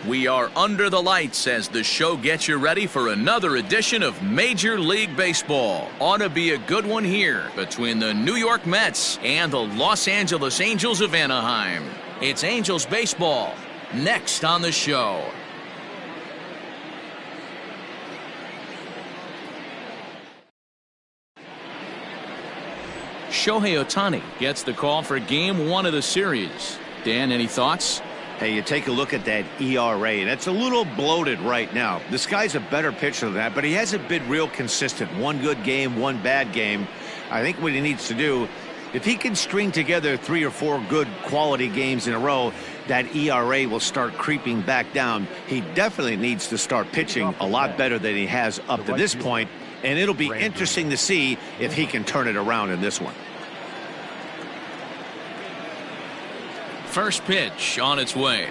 We are under the lights as the show gets you ready for another edition of Major League Baseball. Ought to be a good one here between the New York Mets and the Los Angeles Angels of Anaheim. It's Angels baseball next on the show. Shohei Ohtani gets the call for Game 1 of the series. Dan, any thoughts? Hey, you take a look at that ERA, and it's a little bloated right now. This guy's a better pitcher than that, but he hasn't been real consistent. One good game, one bad game. I think what he needs to do, if he can string together 3 or 4 good quality games in a row, that ERA will start creeping back down. He definitely needs to start pitching a lot better than he has up to this point, and it'll be interesting to see if he can turn it around in this one. First pitch on its way.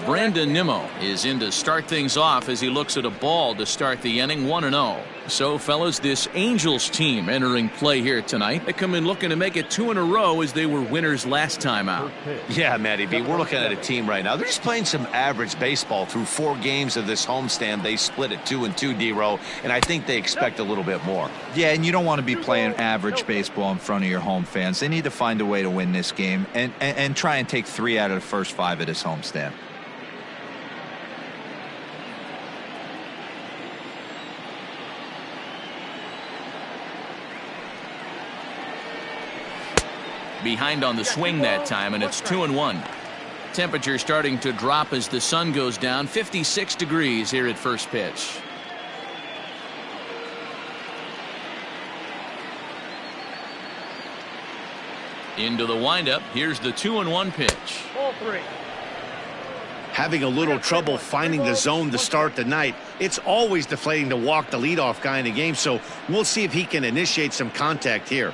Rendon Nimmo is in to start things off as he looks at a ball to start the inning. 1-0. So, fellas, this Angels team entering play here tonight. They come in looking to make it 2 in a row as they were winners last time out. Yeah, Matty B, we're looking at a team right now. They're just playing some average baseball through 4 games of this homestand. They split it 2-2, D-Row, and I think they expect a little bit more. Yeah, and you don't want to be playing average baseball in front of your home fans. They need to find a way to win this game and try and take 3 out of the first 5 of this homestand. Behind on the swing that time, and it's 2-1. Temperature starting to drop as the sun goes down. 56 degrees here at first pitch. Into the windup. Here's the 2-1 pitch. Ball 3. Having a little trouble finding the zone to start the night. It's always deflating to walk the leadoff guy in the game, so we'll see if he can initiate some contact here.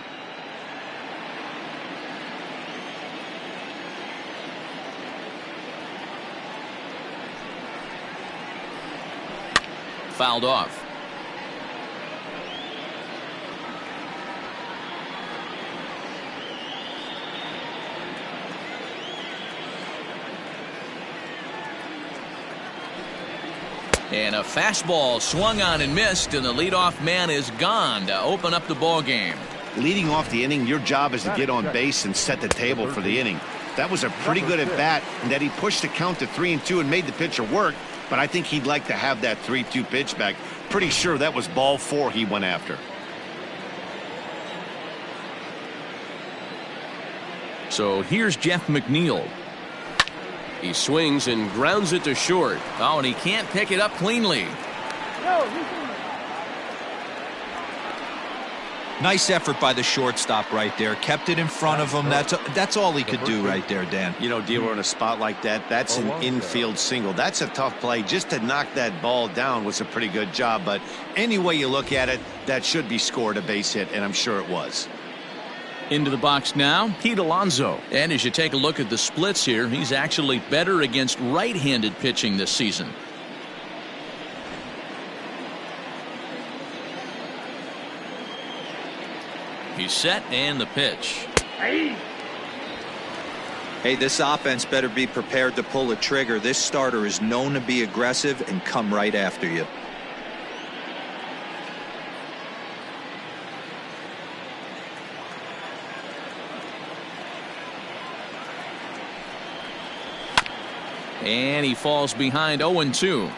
Fouled off. And a fastball swung on and missed, and the leadoff man is gone to open up the ball game. Leading off the inning, your job is to get on base and set the table for the inning. That was a pretty good at bat, and that he pushed the count to 3-2 and made the pitcher work. But I think he'd like to have that 3-2 pitch back. Pretty sure that was ball 4 he went after. So here's Jeff McNeil. He swings and grounds it to short. Oh, and he can't pick it up cleanly. Nice effort by the shortstop right there. Kept it in front of him. That's all he could do right there, Dan. You know, dealer in a spot like that, that's an infield single. That's a tough play. Just to knock that ball down was a pretty good job. But any way you look at it, that should be scored a base hit, and I'm sure it was. Into the box now, Pete Alonso. And as you take a look at the splits here, he's actually better against right-handed pitching this season. He's set, and the pitch. Hey, this offense better be prepared to pull a trigger. This starter is known to be aggressive and come right after you. And he falls behind 0-2.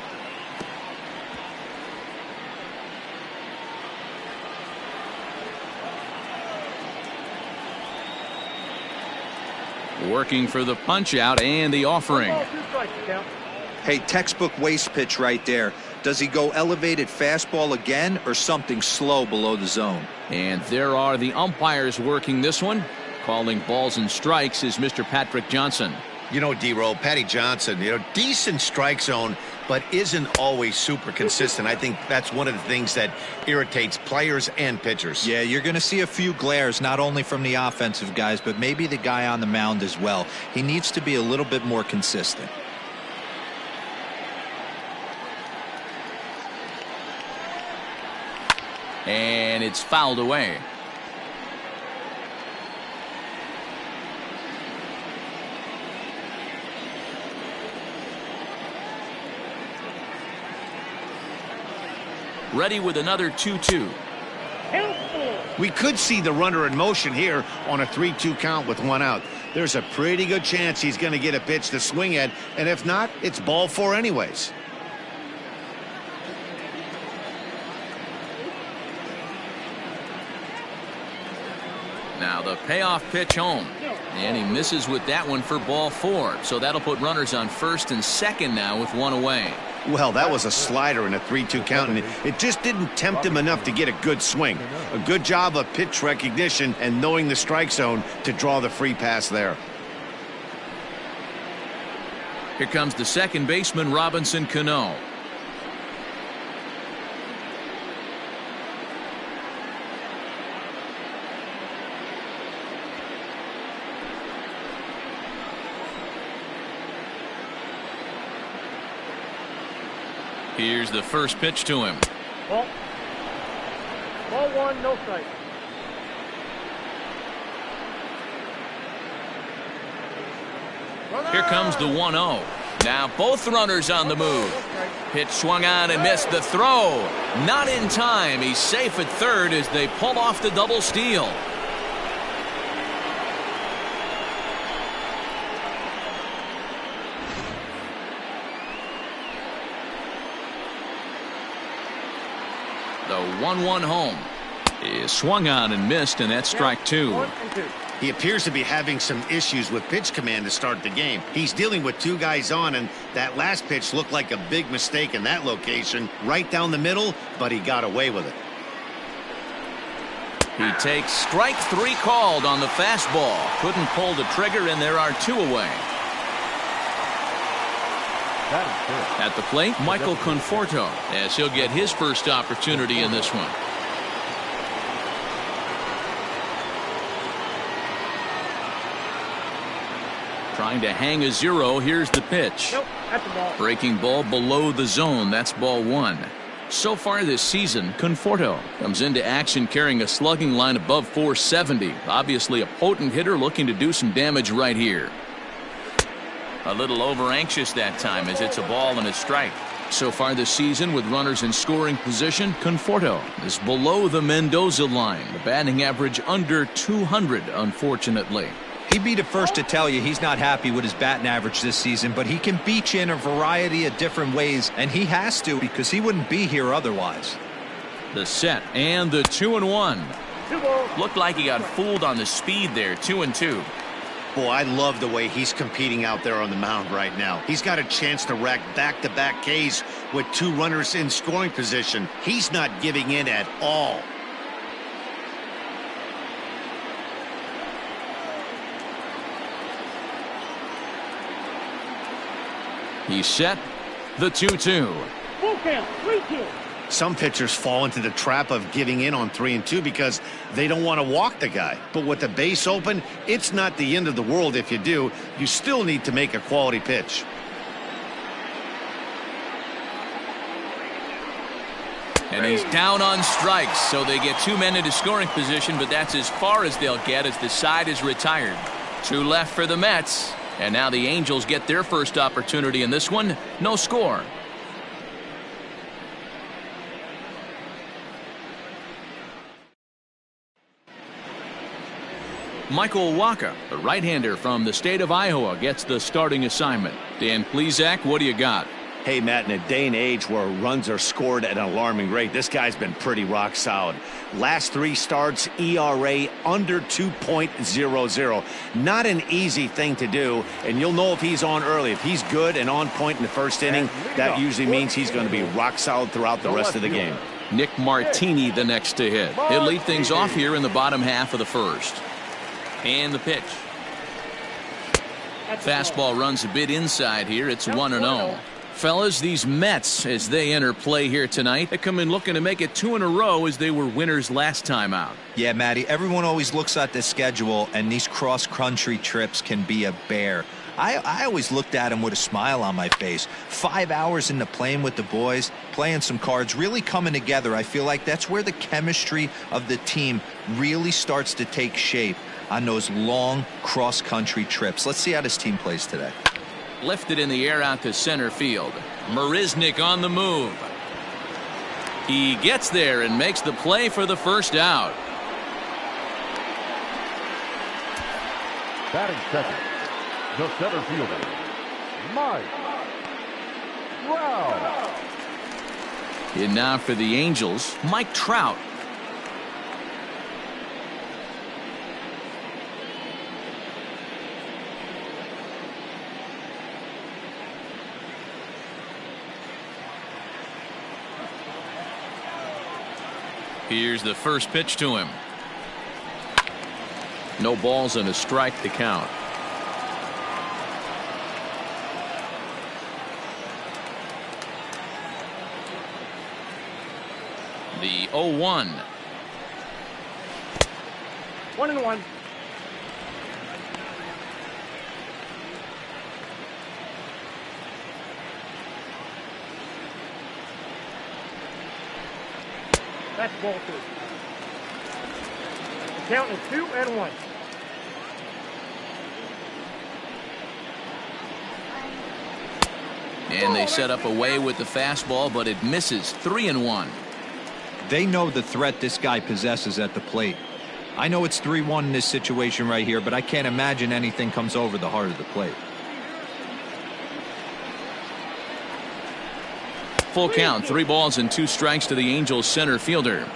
Working for the punch out and the offering. Hey, textbook waste pitch right there. Does he go elevated fastball again or something slow below the zone? And there are the umpires working this one. Calling balls and strikes is Mr. Patrick Johnson. You know, D-Roll, Patty Johnson, decent strike zone, but isn't always super consistent. I think that's one of the things that irritates players and pitchers. Yeah, you're going to see a few glares, not only from the offensive guys, but maybe the guy on the mound as well. He needs to be a little bit more consistent. And it's fouled away. Ready with another 2-2. We could see the runner in motion here on a 3-2 count with one out. There's a pretty good chance he's going to get a pitch to swing at, and if not, it's ball four anyways. Now the payoff pitch home, and he misses with that one for ball four. So that'll put runners on first and second now with one away. Well, that was a slider in a 3-2 count, and it just didn't tempt him enough to get a good swing. A good job of pitch recognition and knowing the strike zone to draw the free pass there. Here comes the second baseman, Robinson Cano. Here's the first pitch to him. Ball one, no strike. Here comes the 1-0. Now both runners on the move. Pitch swung on and missed the throw. Not in time. He's safe at third as they pull off the double steal. The 1-1 home is swung on and missed, and that's strike two. He appears to be having some issues with pitch command to start the game. He's dealing with two guys on, and that last pitch looked like a big mistake in that location, right down the middle, but he got away with it. He takes strike three called on the fastball. Couldn't pull the trigger, and there are two away. At the plate, Michael Conforto, as he'll get his first opportunity in this one. Trying to hang a zero. Here's the pitch. Nope, that's a ball. Breaking ball below the zone. That's ball one. So far this season, Conforto comes into action carrying a slugging line above 470. Obviously a potent hitter looking to do some damage right here. A little over anxious that time as it's a ball and a strike. So far this season with runners in scoring position, Conforto is below the Mendoza line. The batting average under 200, unfortunately. He'd be the first to tell you he's not happy with his batting average this season, but he can beat you in a variety of different ways, and he has to because he wouldn't be here otherwise. The set and the 2-1. Looked like he got fooled on the speed there. 2-2. Boy, I love the way he's competing out there on the mound right now. He's got a chance to rack back-to-back Ks with two runners in scoring position. He's not giving in at all. He's set. The 2-2. Full count, 3-2. Some pitchers fall into the trap of giving in on 3-2 because they don't want to walk the guy. But with the base open, it's not the end of the world if you do. You still need to make a quality pitch. And he's down on strikes, so they get two men into scoring position, but that's as far as they'll get as the side is retired. Two left for the Mets, and now the Angels get their first opportunity in this one. No score. Michael Wacha, the right-hander from the state of Iowa, gets the starting assignment. Dan Plesac, what do you got? Hey, Matt, in a day and age where runs are scored at an alarming rate, this guy's been pretty rock solid. Last three starts, ERA under 2.00. Not an easy thing to do, and you'll know if he's on early. If he's good and on point in the first inning, that usually means he's going to be rock solid throughout the rest of the game. Nick Martini the next to hit. He'll lead things off here in the bottom half of the first. And the pitch. Fastball runs a bit inside here. It's 1-0. Fellas, these Mets, as they enter play here tonight, they come in looking to make it two in a row as they were winners last time out. Yeah, Matty, everyone always looks at the schedule, and these cross-country trips can be a bear. I always looked at him with a smile on my face. 5 hours into playing with the boys, playing some cards, really coming together. I feel like that's where the chemistry of the team really starts to take shape on those long cross-country trips. Let's see how this team plays today. Lifted in the air out to center field. Mariznick on the move. He gets there and makes the play for the first out. Batting second, the center fielder, Trout. And now for the Angels, Trout. Here's the first pitch to him. No balls and a strike to count. The 0-1. 1-1. That's ball 2. The count is 2-1. And they set up away with the fastball, but it misses. 3-1. They know the threat this guy possesses at the plate. I know it's 3-1 in this situation right here, but I can't imagine anything comes over the heart of the plate. Full count, 3 balls and 2 strikes to the Angels center fielder.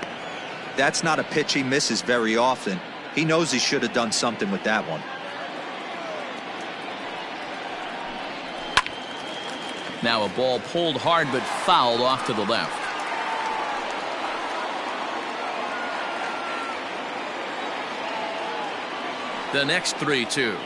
That's not a pitch he misses very often. He knows he should have done something with that one. Now a ball pulled hard but fouled off to the left. The next 3-2.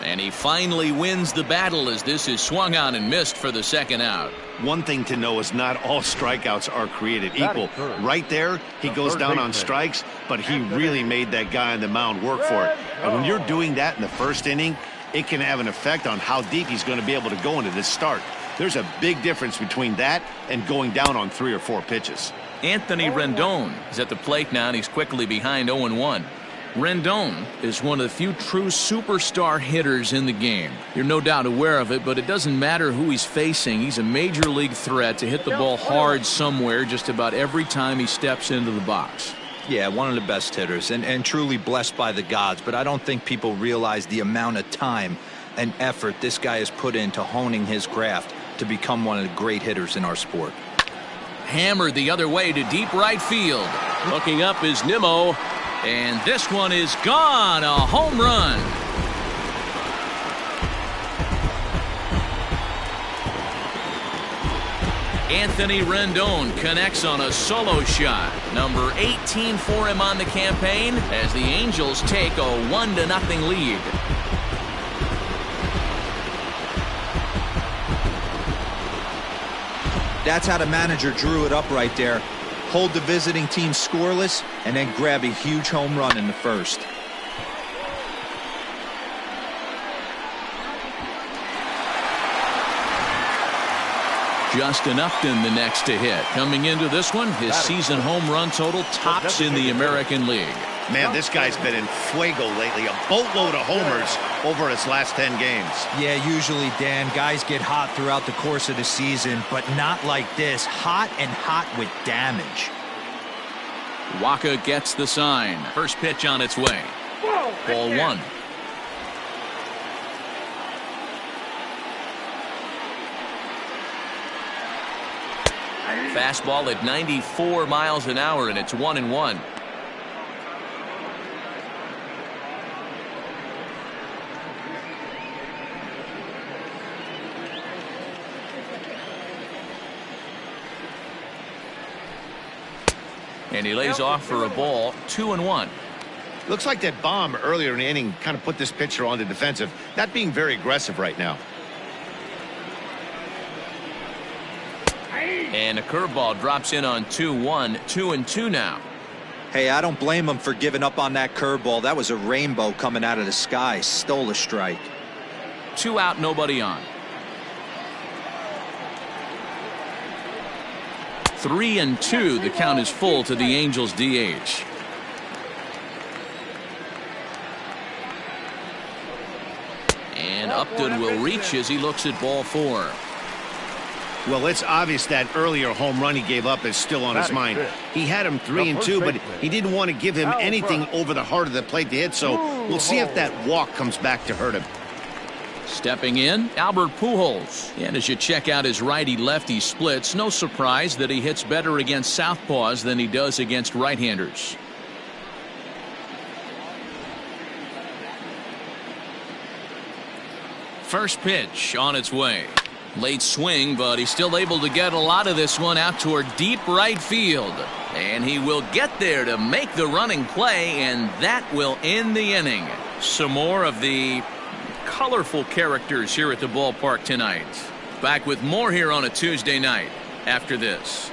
And he finally wins the battle as this is swung on and missed for the second out. One thing to know is not all strikeouts are created equal. Right there, he goes down on strikes, but he really made that guy on the mound work for it. And when you're doing that in the first inning, it can have an effect on how deep he's going to be able to go into this start. There's a big difference between that and going down on 3 or 4 pitches. Anthony Rendon is at the plate now, and he's quickly behind 0-1. Rendon is one of the few true superstar hitters in the game. You're no doubt aware of it, but it doesn't matter who he's facing. He's a major league threat to hit the ball hard somewhere just about every time he steps into the box. Yeah, one of the best hitters and truly blessed by the gods, but I don't think people realize the amount of time and effort this guy has put into honing his craft to become one of the great hitters in our sport. Hammered the other way to deep right field. Looking up is Nimmo. And this one is gone. A home run. Anthony Rendon connects on a solo shot. Number 18 for him on the campaign as the Angels take a 1-0 lead. That's how the manager drew it up right there. Hold the visiting team scoreless and then grab a huge home run in the first. Justin Upton the next to hit. Coming into this one, his season home run total tops in the American League. Man, this guy's been in fuego lately. A boatload of homers over his last 10 games. Yeah, usually, Dan, guys get hot throughout the course of the season, but not like this. Hot and hot with damage. Waka gets the sign. First pitch on its way. Ball 1. Fastball at 94 miles an hour, and it's 1-1. And he lays off for a ball. 2-1. Looks like that bomb earlier in the inning kind of put this pitcher on the defensive. Not being very aggressive right now. And a curveball drops in on 2-1. 2-2 now. Hey, I don't blame him for giving up on that curveball. That was a rainbow coming out of the sky. Stole a strike. 2 out, nobody on. 3-2. The count is full to the Angels DH. And Upton will reach as he looks at ball 4. Well, it's obvious that earlier home run he gave up is still on his mind. He had him 3-2, but he didn't want to give him anything over the heart of the plate to hit, so we'll see if that walk comes back to hurt him. Stepping in, Albert Pujols. And as you check out his righty-lefty splits, no surprise that he hits better against southpaws than he does against right-handers. First pitch on its way. Late swing, but he's still able to get a lot of this one out toward deep right field. And he will get there to make the running play, and that will end the inning. Some more of the colorful characters here at the ballpark tonight. Back with more here on a Tuesday night after this.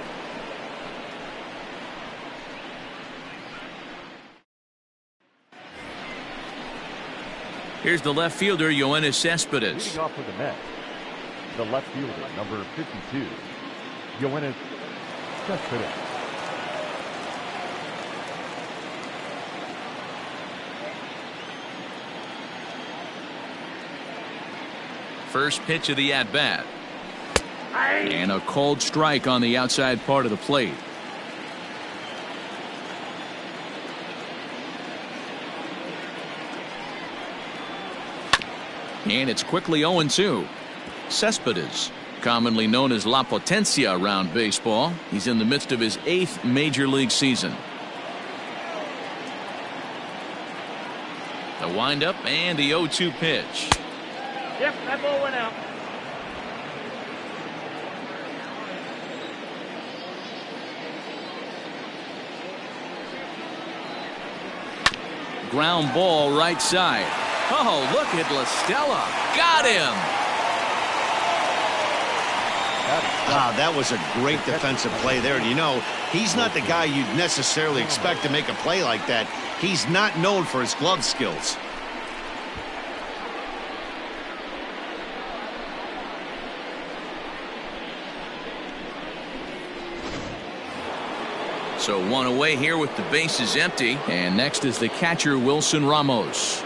Here's the left fielder, Yoenis Cespedes. Leading off for the Mets, the left fielder, number 52, Yoenis Cespedes. First pitch of the at-bat. And a cold strike on the outside part of the plate. And it's quickly 0-2. Cespedes, commonly known as La Potencia around baseball. He's in the midst of his 8th major league season. The windup and the 0-2 pitch. Yep, that ball went out. Ground ball right side. Oh, look at Lestella. Got him. Wow, that was a great defensive play there. And you know, he's not the guy you'd necessarily expect to make a play like that. He's not known for his glove skills. So one away here with the bases empty. And next is the catcher, Wilson Ramos.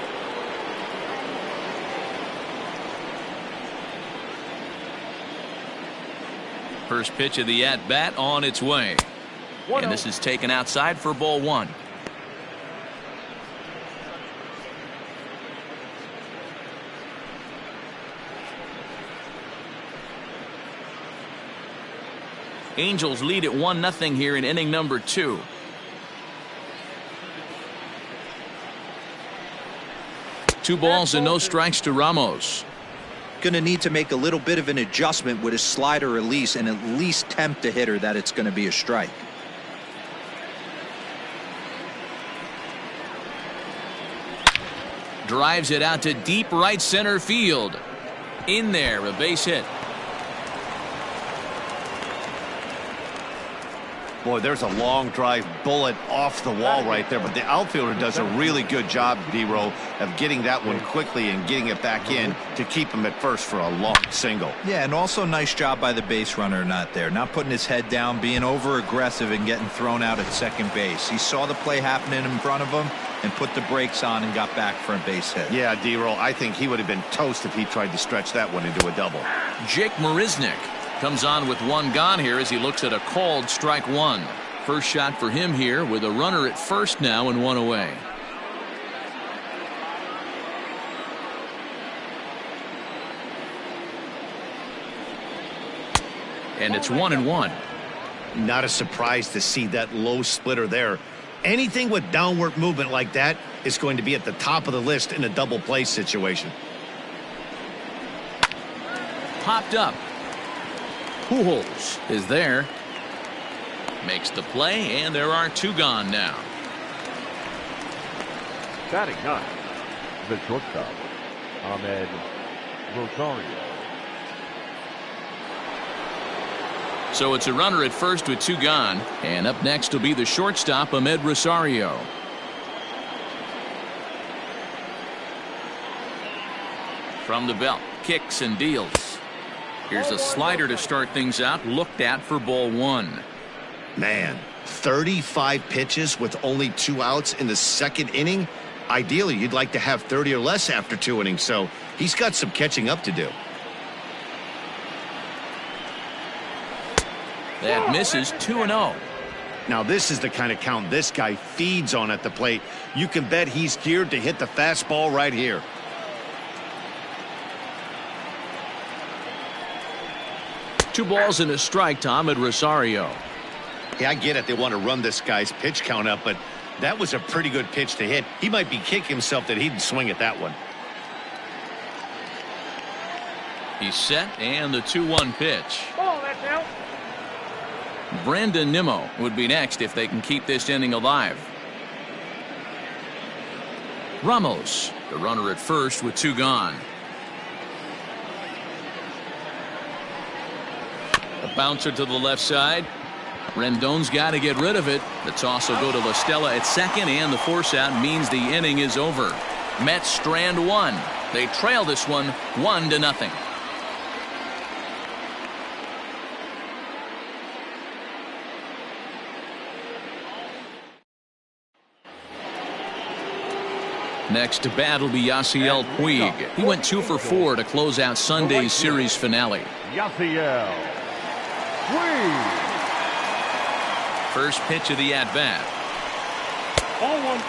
First pitch of the at-bat on its way. And this is taken outside for ball 1. Angels lead at 1-0 here in inning number 2. Two balls and no strikes to Ramos. Going to need to make a little bit of an adjustment with his slider release and at least tempt the hitter that it's going to be a strike. Drives it out to deep right center field. In there, a base hit. Boy, there's a long drive bullet off the wall right there, but the outfielder does a really good job, D-Row, of getting that one quickly and getting it back in to keep him at first for a long single. Yeah, and also nice job by the base runner not there, not putting his head down, being over aggressive and getting thrown out at second base. He saw the play happening in front of him and put the brakes on and got back for a base hit. Yeah, D-Row, I think he would have been toast if he tried to stretch that one into a double. Jake Mariznick comes on with one gone here as he looks at a called strike 1. First shot for him here with a runner at first now and one away. And it's 1-1. Not a surprise to see that low splitter there. Anything with downward movement like that is going to be at the top of the list in a double play situation. Popped up. Pujols is there. Makes the play, and there are two gone now. Batting 9, the shortstop, Ahmed Rosario. So it's a runner at first with two gone, and up next will be the shortstop, Ahmed Rosario. From the belt, kicks and deals. Here's a slider to start things out, looked at for ball 1. Man, 35 pitches with only 2 outs in the second inning. Ideally, you'd like to have 30 or less after 2 innings, so he's got some catching up to do. That misses 2-0. Now, this is the kind of count this guy feeds on at the plate. You can bet he's geared to hit the fastball right here. Two balls and a strike to Ahmed Rosario. Yeah, I get it. They want to run this guy's pitch count up, but that was a pretty good pitch to hit. He might be kicking himself that he didn't swing at that one. He's set, and the 2-1 pitch. Oh, that's out. Brandon Nimmo would be next if they can keep this inning alive. Ramos, the runner at first with 2 gone. A bouncer to the left side. Rendon's got to get rid of it. The toss will go to Lestella at second, and the force out means the inning is over. Mets strand 1. They trail this one 1-0. Next to bat will be Yasiel Puig. He went 2 for 4 to close out Sunday's series finale. Yasiel Puig. First pitch of the at-bat. Ball 1.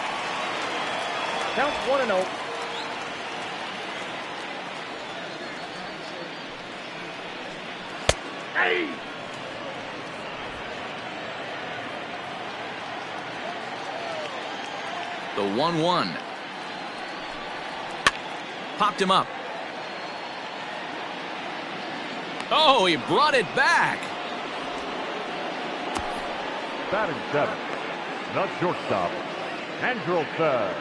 Count 1-0. Hey! The 1-1. Popped him up. Oh, he brought it back. Batting 7. The shortstop, Endralton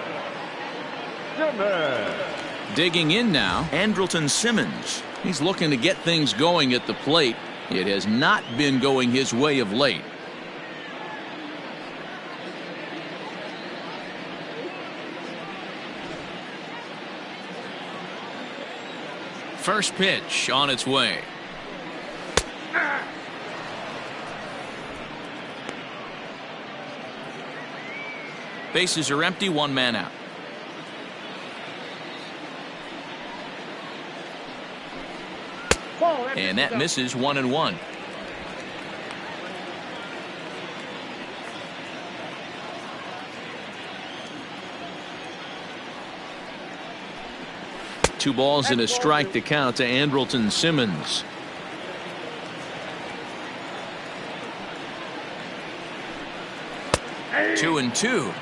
Simmons. Digging in now, Endralton Simmons. He's looking to get things going at the plate. It has not been going his way of late. First pitch on its way. Bases are empty, 1 man out. And that misses 1-1. Two balls and a strike to count to Endralton Simmons. Hey. 2-2.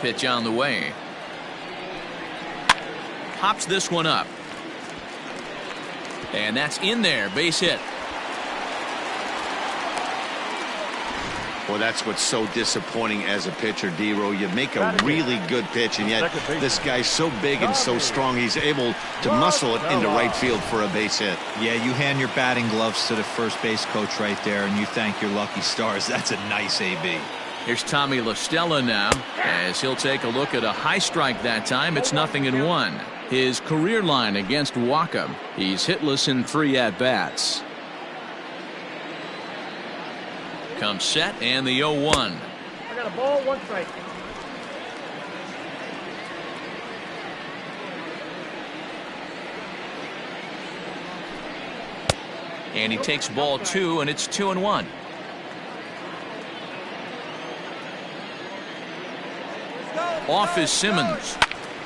Pitch on the way. Pops this one up. And that's in there. Base hit. Well, that's what's so disappointing as a pitcher, D-Row. You make a really good pitch, and yet this guy's so big and so strong, he's able to muscle it into right field for a base hit. Yeah, you hand your batting gloves to the first base coach right there, and you thank your lucky stars. That's a nice AB. Here's Tommy Lestella now, as he'll take a look at a high strike that time. It's 0-1. His career line against Waka. He's hitless in 3 at-bats. Comes set, and the 0-1. I got a ball, 1 strike. And he takes ball 2, and it's 2-1. Off is Simmons.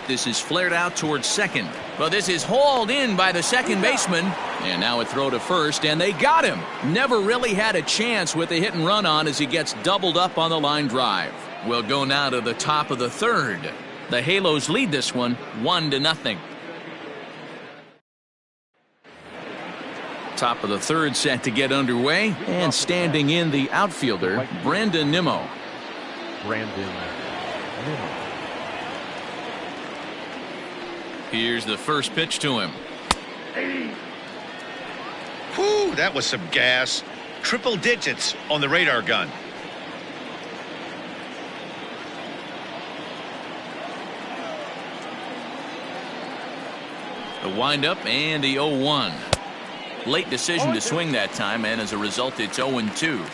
This is flared out towards second, but this is hauled in by the second baseman, and now a throw to first, and they got him. Never really had a chance with a hit and run on as he gets doubled up on the line drive. We'll go now to the top of the 3rd. The Halos lead this one 1-0. Top of the 3rd set to get underway, and standing in the outfielder, Brandon Nimmo. Brandon Nimmo. Here's the first pitch to him. Whew, that was some gas. Triple digits on the radar gun. The windup and the 0-1. Late decision to swing that time, and as a result, it's 0-2.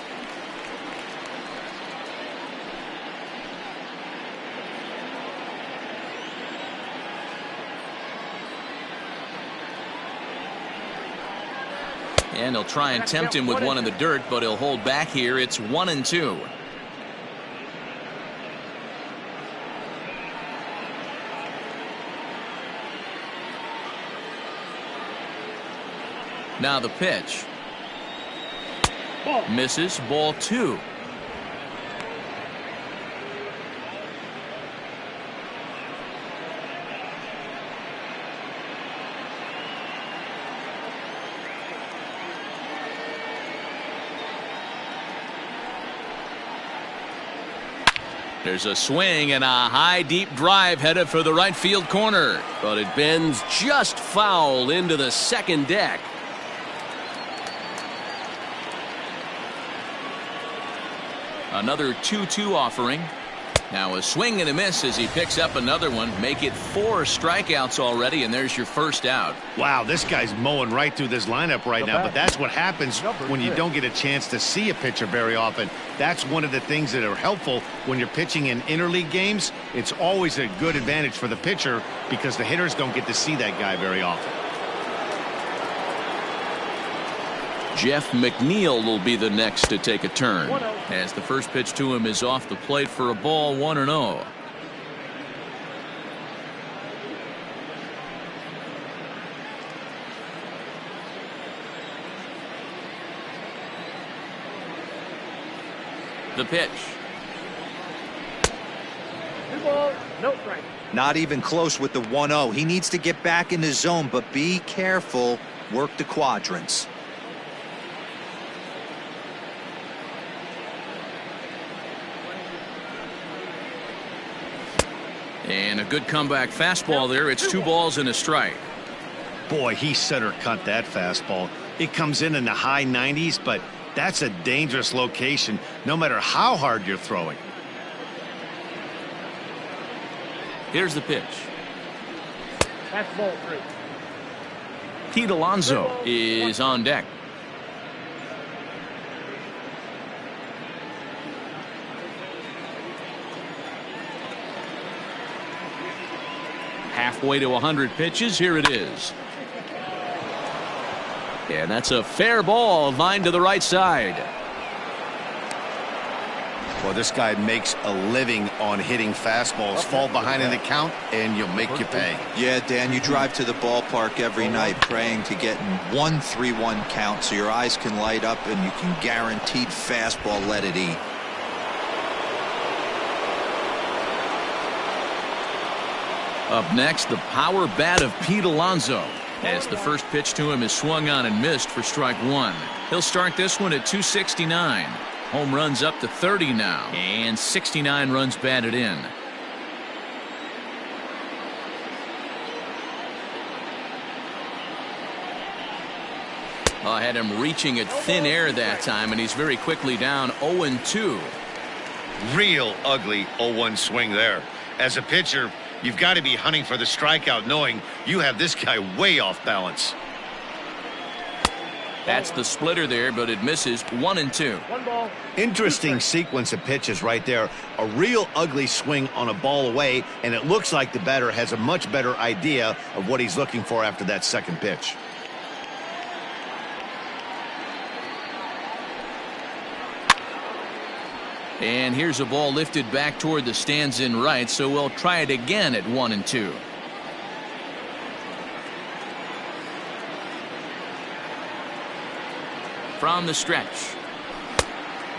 And he'll try and tempt him with one in the dirt, but he'll hold back here. It's 1-2. Now the pitch. Misses. Ball 2. There's a swing and a high deep drive headed for the right field corner, but it bends just foul into the second deck. Another 2-2 offering. Now a swing and a miss as he picks up another one. Make it 4 strikeouts already, and there's your first out. Wow, this guy's mowing right through this lineup right now, but that's what happens when you don't get a chance to see a pitcher very often. That's one of the things that are helpful when you're pitching in interleague games. It's always a good advantage for the pitcher because the hitters don't get to see that guy very often. Jeff McNeil will be the next to take a turn, as the first pitch to him is off the plate for a ball, 1-0. The pitch. 2 balls, no strike. Not even close with the 1-0. He needs to get back in the zone, but be careful. Work the quadrants. And a good comeback fastball there. It's 2 balls and a strike. Boy, he center cut that fastball. It comes in the high 90s, but that's a dangerous location no matter how hard you're throwing. Here's the pitch. That's ball 3. Pete Alonso is on deck. Halfway to 100 pitches. Here it is. And that's a fair ball, lined to the right side. Well, this guy makes a living on hitting fastballs. Fall behind in the count, and you'll make you pay. Yeah, Dan, you drive to the ballpark every night praying to get in 1-3-1 count so your eyes can light up and you can guaranteed fastball let it eat. Up next, the power bat of Pete Alonso, as the first pitch to him is swung on and missed for strike 1. He'll start this one at 269. Home runs up to 30 now, and 69 runs batted in. I had him reaching at thin air that time, and he's very quickly down 0-2. Real ugly 0-1 swing there. As a pitcher, you've got to be hunting for the strikeout, knowing you have this guy way off balance. That's the splitter there, but it misses. 1-2. 1 ball. Interesting sequence of pitches right there. A real ugly swing on a ball away, and it looks like the batter has a much better idea of what he's looking for after that second pitch. And here's a ball lifted back toward the stands in right, so we'll try it again at 1-2. From the stretch.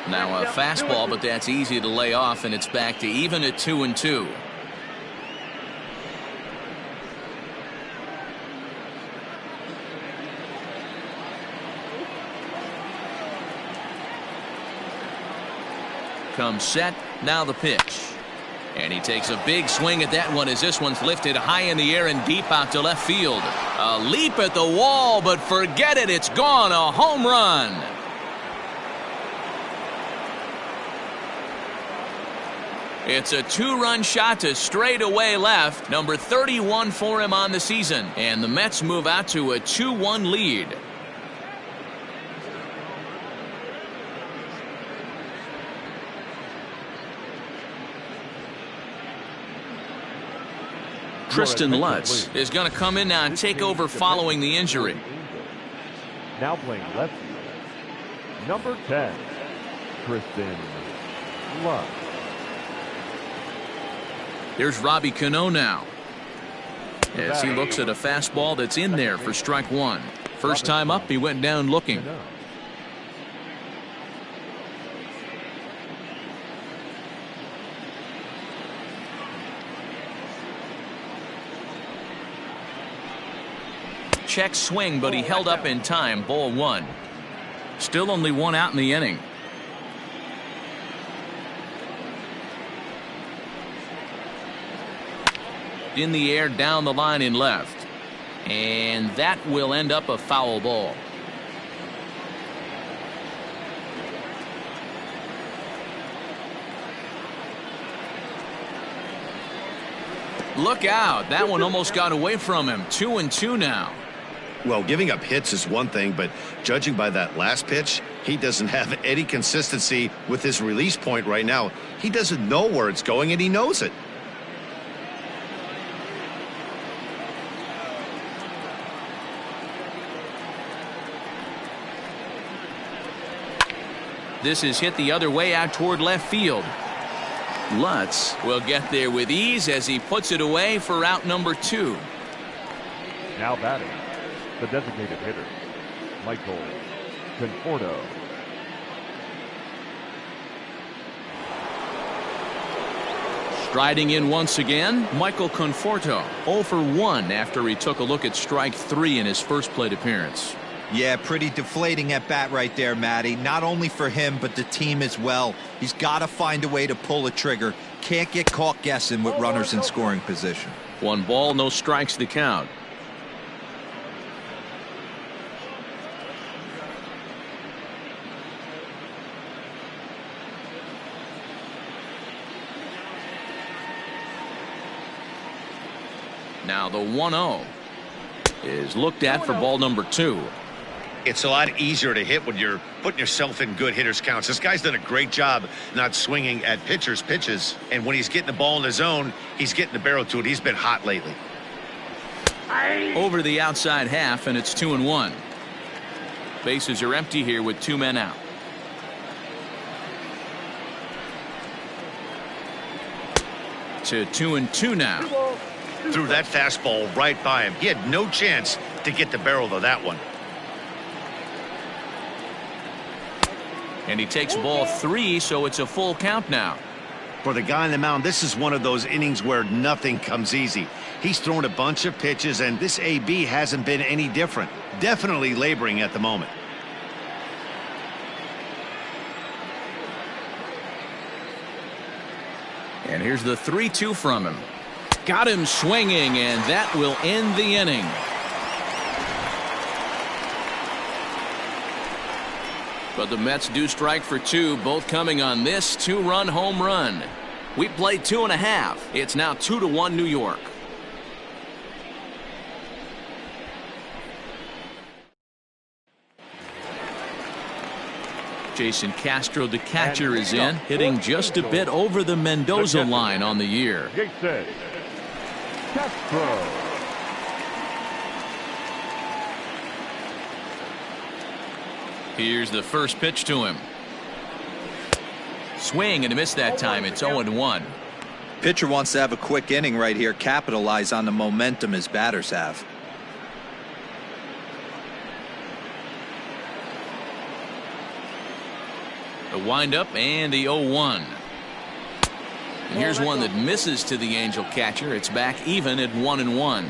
Now a fastball, but that's easy to lay off, and it's back to even at 2-2. Comes set. Now the pitch. And he takes a big swing at that one as this one's lifted high in the air and deep out to left field. A leap at the wall, but forget it. It's gone. A home run. It's a 2-run shot to straightaway left. Number 31 for him on the season. And the Mets move out to a 2-1 lead. Tristan Lutz is going to come in now and take over following the injury. Now playing left field, number 10, Tristan Lutz. Here's Robbie Cano now, as he looks at a fastball that's in there for strike one. First time up, he went down looking. Check swing, but he held up in time. Ball one. Still only one out in the inning. In the air, down the line in left. And that will end up a foul ball. Look out. That one almost got away from him. 2-2 now. Well, giving up hits is one thing, but judging by that last pitch, he doesn't have any consistency with his release point right now. He doesn't know where it's going, and he knows it. This is hit the other way out toward left field. Lutz will get there with ease as he puts it away for out number 2. Now batting, the designated hitter, Conforto. Striding in once again, Conforto, 0 for 1 after he took a look at strike 3 in his first plate appearance. Yeah, pretty deflating at bat right there, Matty. Not only for him, but the team as well. He's got to find a way to pull a trigger. Can't get caught guessing with runners in scoring position. 1 ball, no strikes to count. Now the 1-0 is looked at for ball number 2. It's a lot easier to hit when you're putting yourself in good hitters counts. This guy's done a great job not swinging at pitchers' pitches, and when he's getting the ball in the zone, he's getting the barrel to it. He's been hot lately. Over the outside half, and it's 2-1. Bases are empty here with 2 men out. To 2-2 now. Threw that fastball right by him. He had no chance to get the barrel of that one. And he takes ball 3, so it's a full count now. For the guy on the mound, this is one of those innings where nothing comes easy. He's thrown a bunch of pitches, and this AB hasn't been any different. Definitely laboring at the moment. And here's the 3-2 from him. Got him swinging, and that will end the inning. But the Mets do strike for 2, both coming on this 2-run home run. We played 2.5. It's now 2-1 New York. Jason Castro, the catcher, is in, hitting just a bit over the Mendoza line on the year. Jason Castro. Here's the first pitch to him. Swing and a miss that time. It's 0-1. Pitcher wants to have a quick inning right here, capitalize on the momentum his batters have. The windup and the 0-1. And here's one that misses to the Angel catcher. It's back even at 1-1.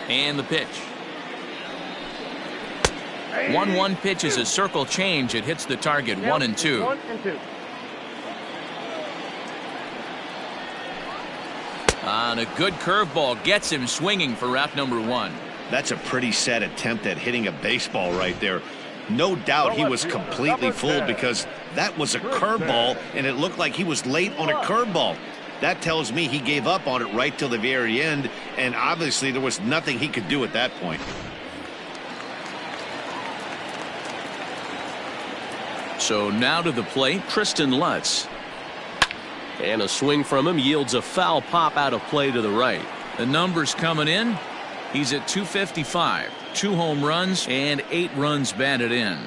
And the pitch. 1-1 pitch is a circle change. It hits the target. 1-2. 1-2. On a good curveball gets him swinging for out number 1. That's a pretty sad attempt at hitting a baseball right there. No doubt he was completely fooled because that was a curveball, and it looked like he was late on a curveball. That tells me he gave up on it right till the very end, and obviously there was nothing he could do at that point. So now to the plate, Tristan Lutz. And a swing from him yields a foul pop out of play to the right. The numbers coming in. He's at 255, 2 home runs and 8 runs batted in.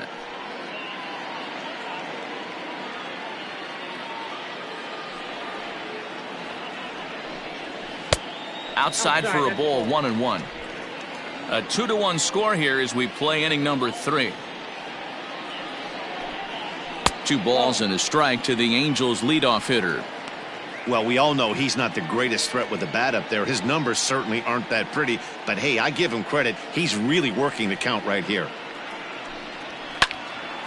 Outside for a ball, 1-1. A 2-1 score here as we play inning number 3. 2 balls and a strike to the Angels leadoff hitter. Well, we all know he's not the greatest threat with the bat up there. His numbers certainly aren't that pretty, but hey, I give him credit. He's really working the count right here.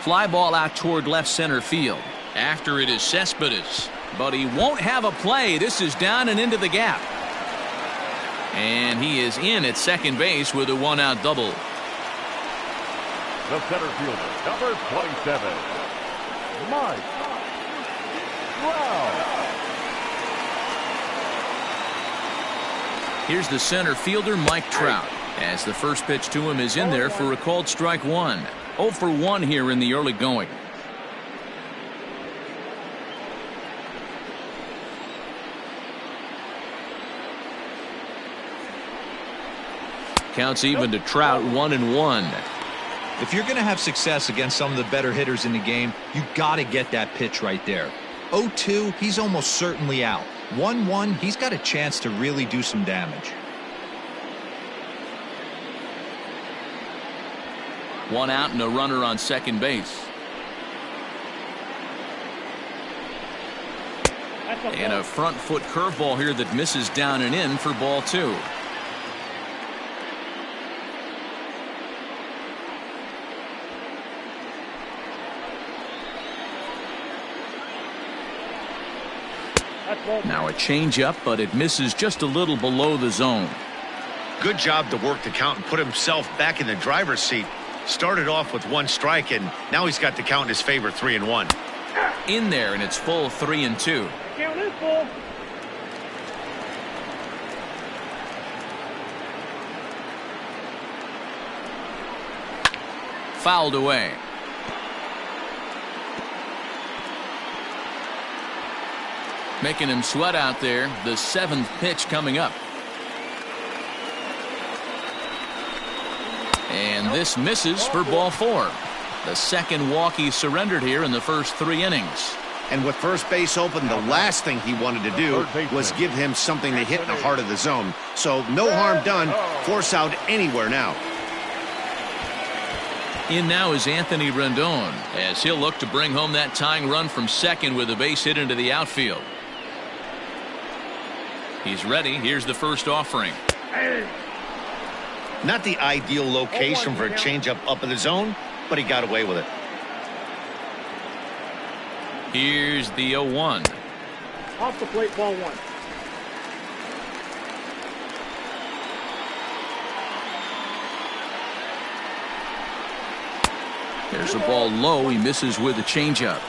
Fly ball out toward left center field. After it is Cespedes, but he won't have a play. This is down and into the gap. And he is in at second base with a 1-out double. The center fielder, number 27, Mike Trout. Here's the center fielder, Mike Trout, as the first pitch to him is in there for a called strike 1. 0 for 1 here in the early going. Counts even to Trout, 1-1. If you're going to have success against some of the better hitters in the game, you got to get that pitch right there. 0-2, he's almost certainly out. 1-1, he's got a chance to really do some damage. 1 out and a runner on second base. And a front foot curveball here that misses down and in for ball 2. Now a changeup, but it misses just a little below the zone. Good job to work the count and put himself back in the driver's seat. Started off with 1 strike, and now he's got the count in his favor, 3-1. In there, and it's full 3-2. Count is full. Fouled away. Making him sweat out there. The 7th pitch coming up. And this misses for ball 4. The second walk he surrendered here in the first 3 innings. And with first base open, the last thing he wanted to do was give him something to hit in the heart of the zone. So no harm done. Force out anywhere now. In now is Anthony Rendon, as he'll look to bring home that tying run from second with a base hit into the outfield. He's ready. Here's the first offering. Not the ideal location for a changeup up in the zone, but he got away with it. Here's the 0-1. Off the plate, ball 1. There's a ball low. He misses with a changeup.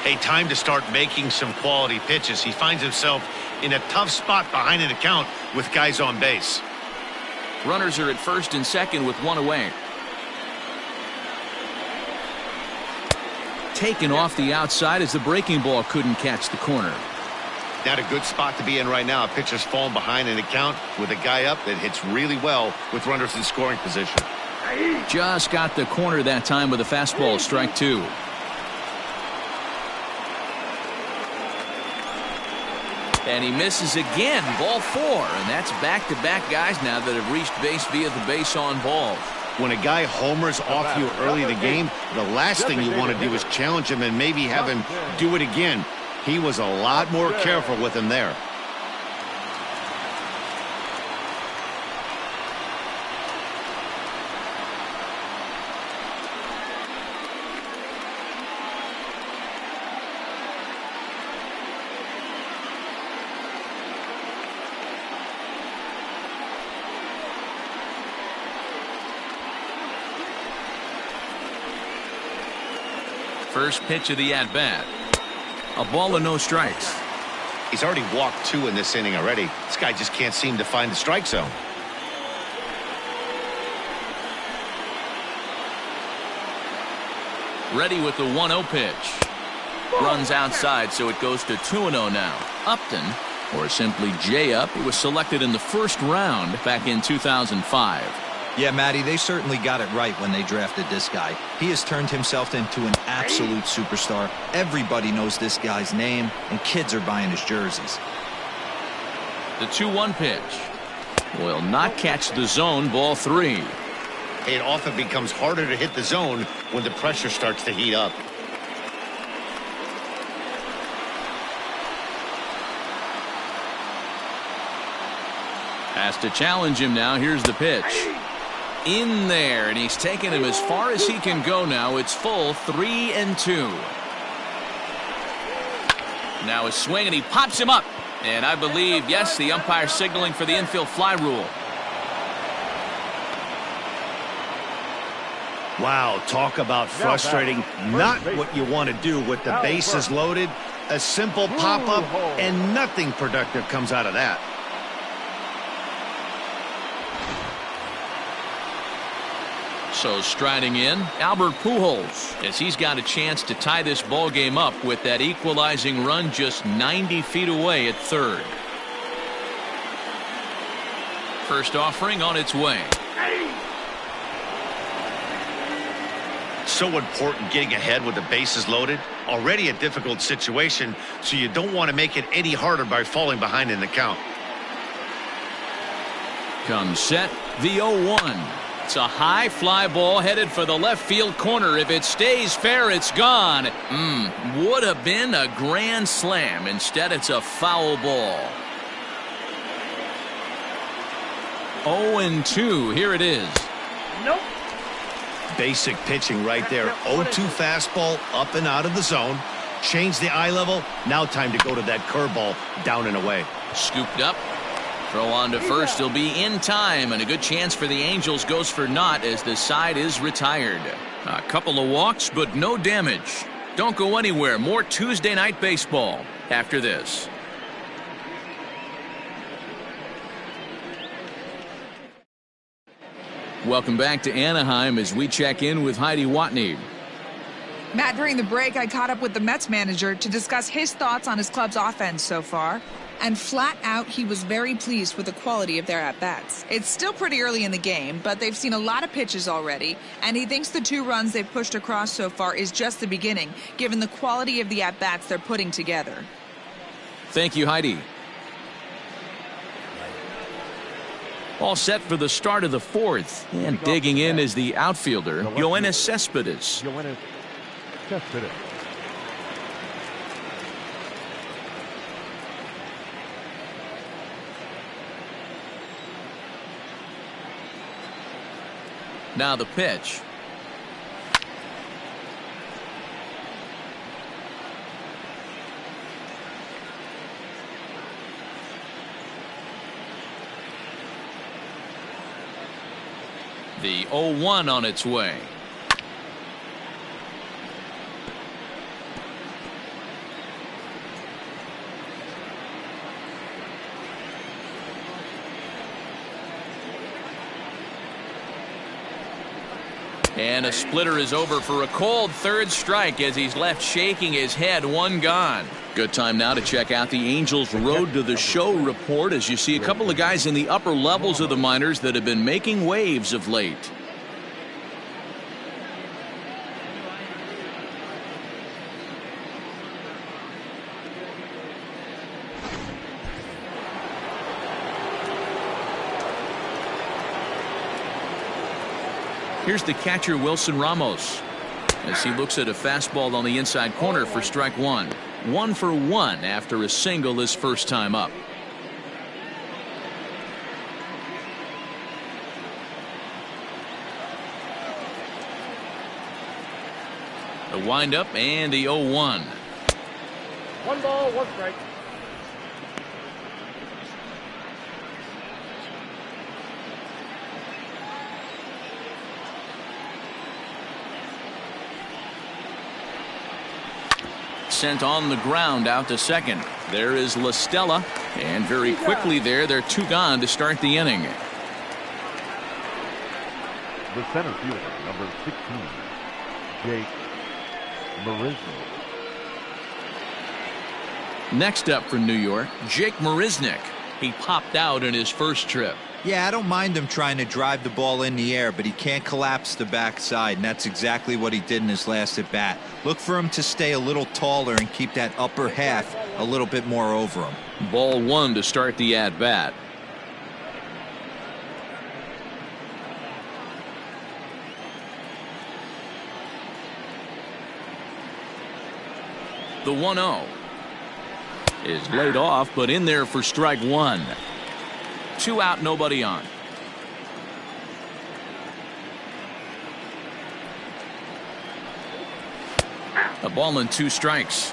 Hey, time to start making some quality pitches. He finds himself in a tough spot behind an account with guys on base. Runners are at first and second with 1 away. Taken off the outside as the breaking ball couldn't catch the corner. Not a good spot to be in right now. A pitcher's falling behind an account with a guy up that hits really well with runners in scoring position. Just got the corner that time with a fastball, strike 2. And he misses again, ball 4, and that's back-to-back guys now that have reached base via the base on balls. When a guy homers off you early in the game, the last thing you want to do is challenge him and maybe have him do it again. He was a lot more careful with him there. First pitch of the at-bat. A ball and no strikes. He's already walked 2 in this inning already. This guy just can't seem to find the strike zone. Ready with the 1-0 pitch. Runs outside, so it goes to 2-0 now. Upton, or simply J-Up, he was selected in the first round back in 2005. Yeah, Matty, they certainly got it right when they drafted this guy. He has turned himself into an absolute superstar. Everybody knows this guy's name, and kids are buying his jerseys. The 2-1 pitch will not catch the zone. Ball 3. It often becomes harder to hit the zone when the pressure starts to heat up. Has to challenge him now. Here's the pitch. In there, and he's taken him as far as he can go now. It's full 3-2. Now a swing, and he pops him up. And I believe, yes, the umpire signaling for the infield fly rule. Wow, talk about frustrating. Not what you want to do with the bases loaded. A simple pop-up, and nothing productive comes out of that. So striding in, Albert Pujols, as he's got a chance to tie this ball game up with that equalizing run just 90 feet away at third. First offering on its way. So important getting ahead with the bases loaded. Already a difficult situation, so you don't want to make it any harder by falling behind in the count. Comes set, the 0-1. It's a high fly ball headed for the left field corner. If it stays fair, it's gone. Would have been a grand slam. Instead, it's a foul ball. 0-2. Here it is. Nope. Basic pitching right there. 0-2 fastball up and out of the zone. Change the eye level. Now time to go to that curveball down and away. Scooped up. Throw on to first. He'll be in time, and a good chance for the Angels goes for naught as the side is retired. A couple of walks, but no damage. Don't go anywhere. More Tuesday night baseball after this. Welcome back to Anaheim as we check in with Heidi Watney. Matt, during the break, I caught up with the Mets manager to discuss his thoughts on his club's offense so far. And flat out, he was very pleased with the quality of their at-bats. It's still pretty early in the game, but they've seen a lot of pitches already, and he thinks the 2 runs they've pushed across so far is just the beginning, given the quality of the at-bats they're putting together. Thank you, Heidi. All set for the start of the 4th, and digging in is the outfielder, Yoenis Cespedes. Now the pitch. The 0-1 on its way. And a splitter is over for a cold third strike as he's left shaking his head. 1 gone. Good time now to check out the Angels' Road to the Show report as you see a couple of guys in the upper levels of the minors that have been making waves of late. Here's the catcher, Wilson Ramos, as he looks at a fastball on the inside corner for strike 1. 1 for 1 after a single his first time up. The windup and the 0-1. 1 ball, 1 strike. Sent on the ground out to second. There is Lestella, and very quickly there, they're 2 gone to start the inning. The center fielder, number 16, Jake Mariznick. Next up for New York, Jake Mariznick. He popped out in his first trip. Yeah, I don't mind him trying to drive the ball in the air, but he can't collapse the backside, and that's exactly what he did in his last at bat. Look for him to stay a little taller and keep that upper half a little bit more over him. Ball one to start the at bat. The 1-0 is laid off, but in there for strike one. 2 out, nobody on. A ball and 2 strikes.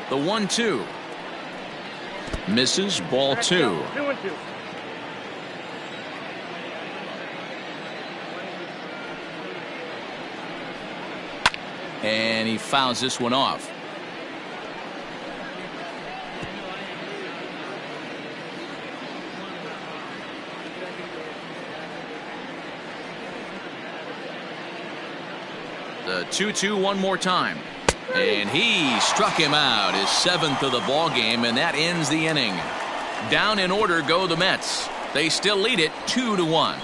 The 1-2 misses, ball 2. 2-2. And he fouls this one off. The 2-2 one more time. And he struck him out, his 7th of the ball game, and that ends the inning. Down in order go the Mets. They still lead it 2-1.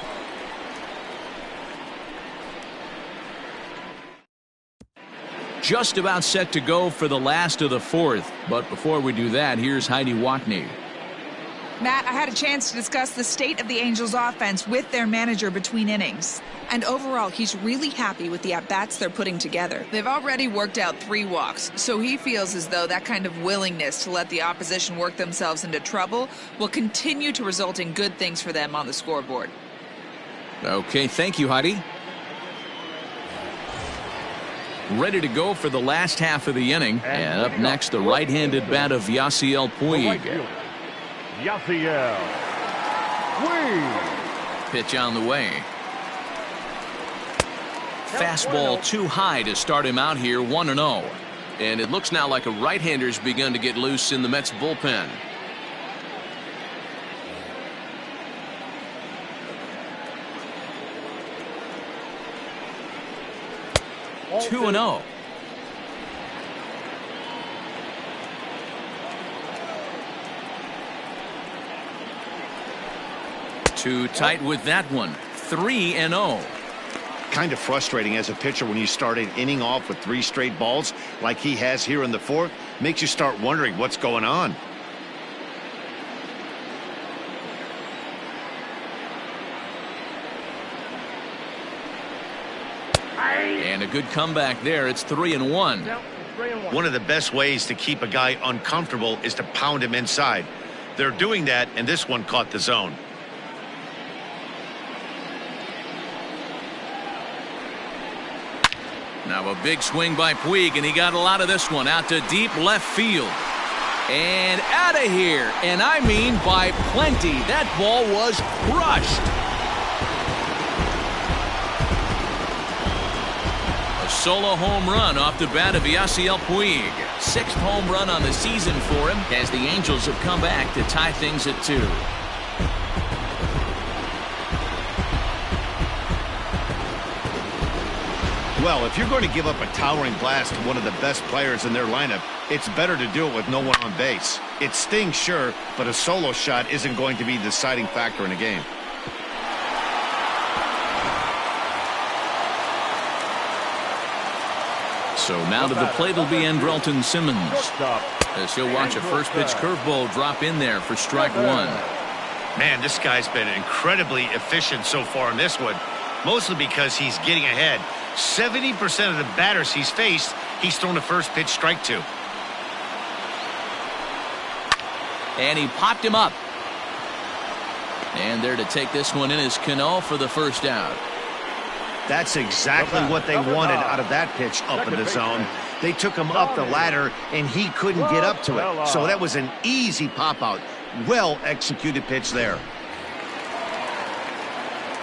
Just about set to go for the last of the 4th. But before we do that, here's Heidi Watney. Matt, I had a chance to discuss the state of the Angels offense with their manager between innings. And overall, he's really happy with the at-bats they're putting together. They've already worked out 3 walks, so he feels as though that kind of willingness to let the opposition work themselves into trouble will continue to result in good things for them on the scoreboard. Okay, thank you, Heidi. Ready to go for the last half of the inning. And up next, the right-handed bat of Yasiel Puig. Yasiel Puig. Pitch on the way. Fastball too high to start him out here, 1-0. And it looks now like a right-hander's begun to get loose in the Mets bullpen. Two and 0. Too tight with that one. 3-0. Kind of frustrating as a pitcher when you start an inning off with 3 straight balls like he has here in the 4th. Makes you start wondering what's going on. And a good comeback there. It's 3-1. One of the best ways to keep a guy uncomfortable is to pound him inside. They're doing that, and this one caught the zone. Now a big swing by Puig, and he got a lot of this one out to deep left field. And out of here. And I mean by plenty. That ball was crushed. A solo home run off the bat of Yasiel Puig. 6th home run on the season for him as the Angels have come back to tie things at 2. Well, if you're going to give up a towering blast to one of the best players in their lineup, it's better to do it with no one on base. It stings, sure, but a solo shot isn't going to be the deciding factor in a game. So now to the plate will be Endralton Simmons, as he'll watch a first pitch curveball drop in there for strike 1. Man, this guy's been incredibly efficient so far in this one, mostly because he's getting ahead. 70% of the batters he's faced, he's thrown a first pitch strike to. And he popped him up. And there to take this one in is Cano for the first out. That's exactly what they wanted out of that pitch up in the zone. They took him up the ladder, and he couldn't get up to it. So that was an easy pop-out. Well-executed pitch there.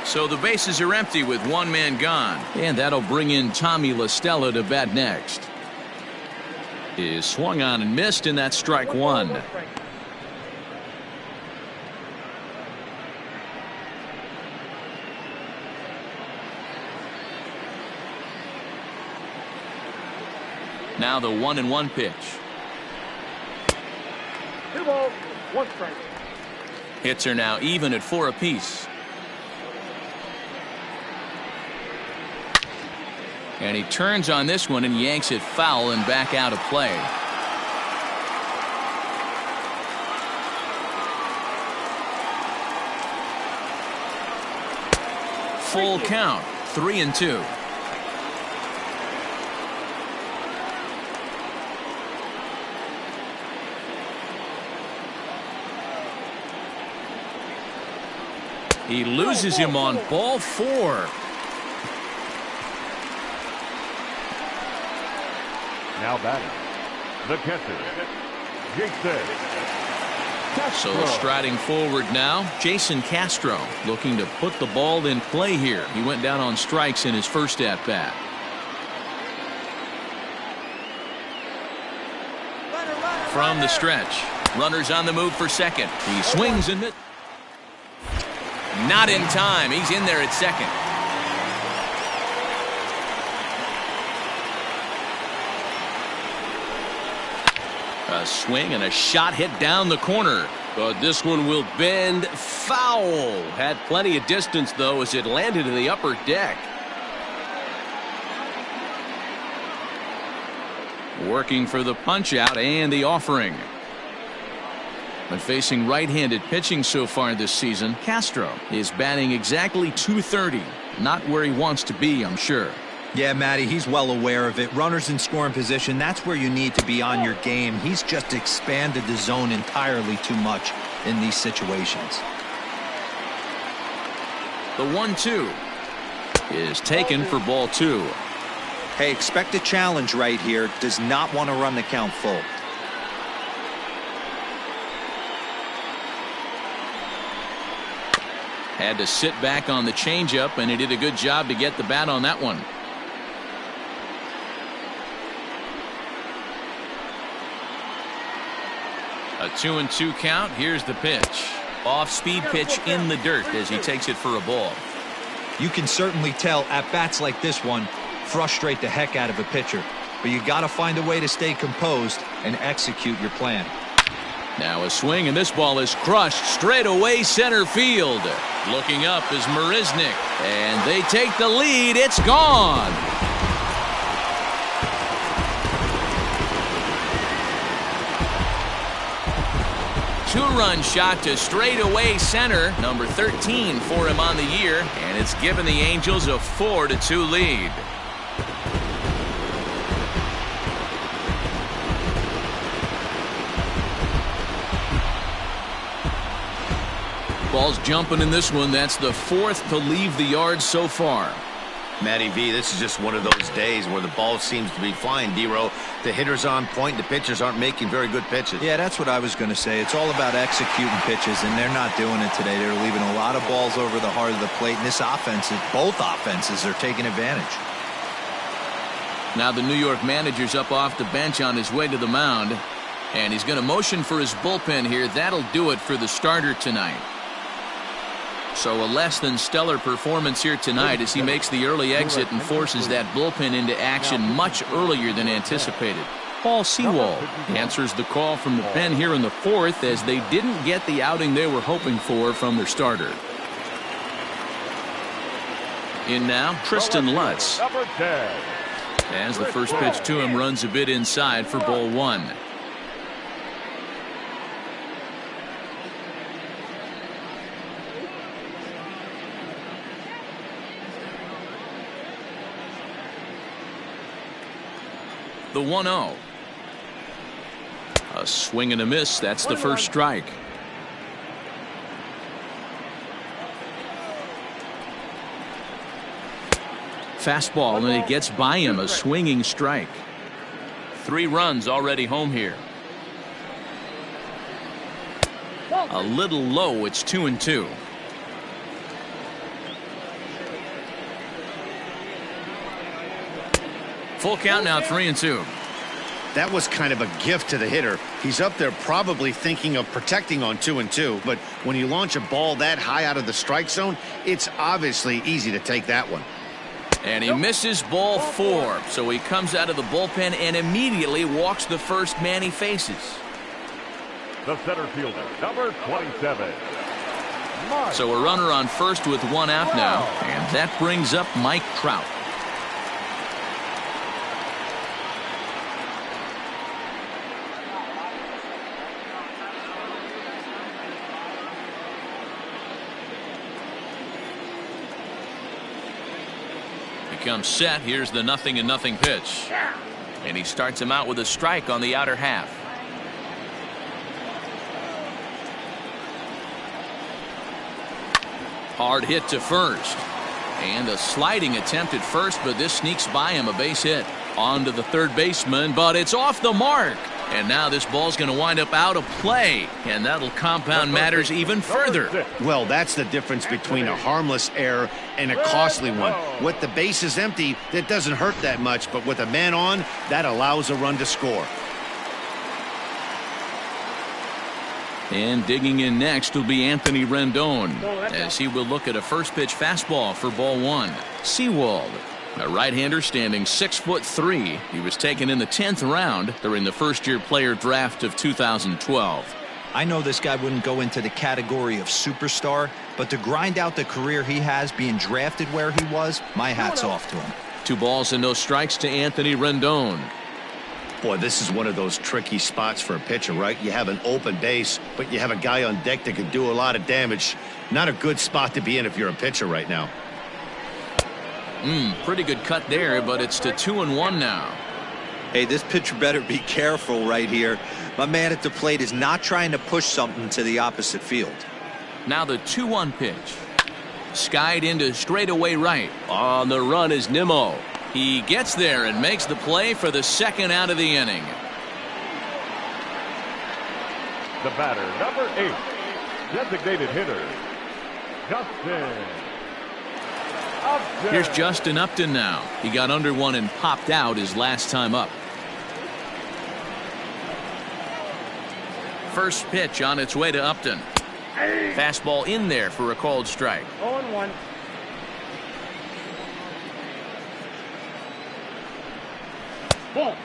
So the bases are empty with 1 man gone. And that'll bring in Tommy Lestella to bat next. is swung on and missed, and that's strike one. Now the 1-1 pitch. 2 balls, 1 strike. Hits are now even at 4 apiece. And he turns on this one and yanks it foul and back out of play. Full count, 3-2. He loses him on ball 4. Now batting, the catcher, Jason Castro. So striding forward now, Jason Castro looking to put the ball in play here. He went down on strikes in his first at bat. From the stretch, runners on the move for second. He swings and misses. Not in time. He's in there at second. A swing and a shot hit down the corner. But this one will bend foul. Had plenty of distance, though, as it landed in the upper deck. Working for the punch out and the offering. But facing right-handed pitching so far this season, Castro is batting exactly .230. Not where he wants to be, I'm sure. Yeah, Matty, he's well aware of it. Runners in scoring position, that's where you need to be on your game. He's just expanded the zone entirely too much in these situations. The 1-2 is taken for ball 2. Hey, expect a challenge right here. Does not want to run the count full. Had to sit back on the changeup, and he did a good job to get the bat on that one. A 2-2 count. Here's the pitch. Off-speed pitch in the dirt as he takes it for a ball. You can certainly tell at bats like this one frustrate the heck out of a pitcher, but you got to find a way to stay composed and execute your plan. Now a swing, and this ball is crushed straight away center field. Looking up is Mariznick, and they take the lead. It's gone. Two-run shot to straightaway center, number 13 for him on the year, and it's given the Angels a 4-2 lead. Ball's jumping in this one. That's the 4th to leave the yard so far. Matty V, this is just one of those days where the ball seems to be flying, D-Row. The hitter's on point, the pitchers aren't making very good pitches. Yeah, that's what I was going to say. It's all about executing pitches, and they're not doing it today. They're leaving a lot of balls over the heart of the plate, and this offense, both offenses are taking advantage. Now the New York manager's up off the bench on his way to the mound, and he's going to motion for his bullpen here. That'll do it for the starter tonight. So a less than stellar performance here tonight as he makes the early exit and forces that bullpen into action much earlier than anticipated. Paul Sewald answers the call from the pen here in the 4th as they didn't get the outing they were hoping for from their starter. In now, Tristan Lutz. As the first pitch to him runs a bit inside for ball 1. The 1-0. A swing and a miss. That's the first strike. Fastball, and it gets by him. A swinging strike. 3 runs already home here. A little low. It's 2-2. Full count now, 3-2. That was kind of a gift to the hitter. He's up there probably thinking of protecting on 2-2, but when you launch a ball that high out of the strike zone, it's obviously easy to take that one. And he misses ball 4, so he comes out of the bullpen and immediately walks the first man he faces. The center fielder, number 27. So a runner on first with 1 out now, and that brings up Mike Trout. He comes set. Here's the 0-0 pitch. And he starts him out with a strike on the outer half. Hard hit to first. And a sliding attempt at first, but this sneaks by him, a base hit. On to the third baseman, but it's off the mark. And now this ball's going to wind up out of play, and that'll compound matters even further. Well, that's the difference between a harmless error and a costly one. With the bases empty, that doesn't hurt that much, but with a man on, that allows a run to score. And digging in next will be Anthony Rendon, as he will look at a first pitch fastball for ball 1. Seawald, a right-hander standing 6'3". He was taken in the 10th round during the first-year player draft of 2012. I know this guy wouldn't go into the category of superstar, but to grind out the career he has being drafted where he was, my hat's off to him. 2 balls and no strikes to Anthony Rendon. Boy, this is one of those tricky spots for a pitcher, right? You have an open base, but you have a guy on deck that could do a lot of damage. Not a good spot to be in if you're a pitcher right now. Pretty good cut there, but it's to 2-1 now. Hey, this pitcher better be careful right here. My man at the plate is not trying to push something to the opposite field. Now the 2-1 pitch. Skied into straightaway right. On the run is Nimmo. He gets there and makes the play for the second out of the inning. The batter, number 8, designated hitter, Justin Upton. Here's Justin Upton now. He got under one and popped out his last time up. First pitch on its way to Upton. Fastball in there for a called strike. 0-1.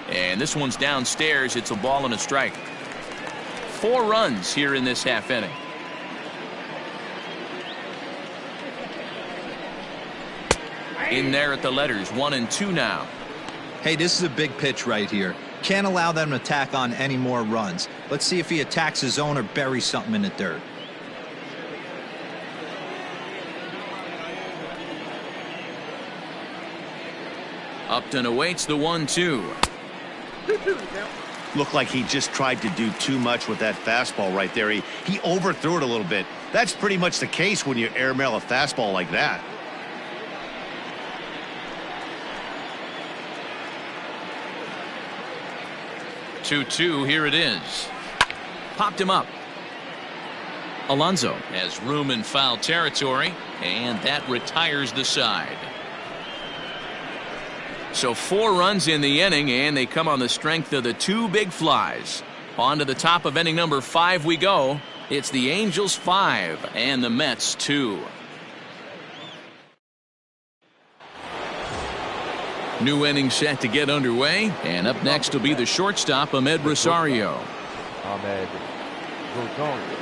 And this one's downstairs. It's a ball and a strike. 4 runs here in this half inning. In there at the letters, 1 and 2 now. Hey, this is a big pitch right here. Can't allow them to tack on any more runs. Let's see if he attacks his zone or buries something in the dirt. Upton awaits the 1-2. Looked like he just tried to do too much with that fastball right there. He overthrew it a little bit. That's pretty much the case when you airmail a fastball like that. Two, here it is. Popped him up. Alonso has room in foul territory, and that retires the side. So 4 runs in the inning, and they come on the strength of the 2 big flies. On to the top of inning number 5 we go. It's the Angels 5 and the Mets 2. New inning set to get underway, and up next will be the shortstop, Ahmed Rosario. Ahmed Rosario.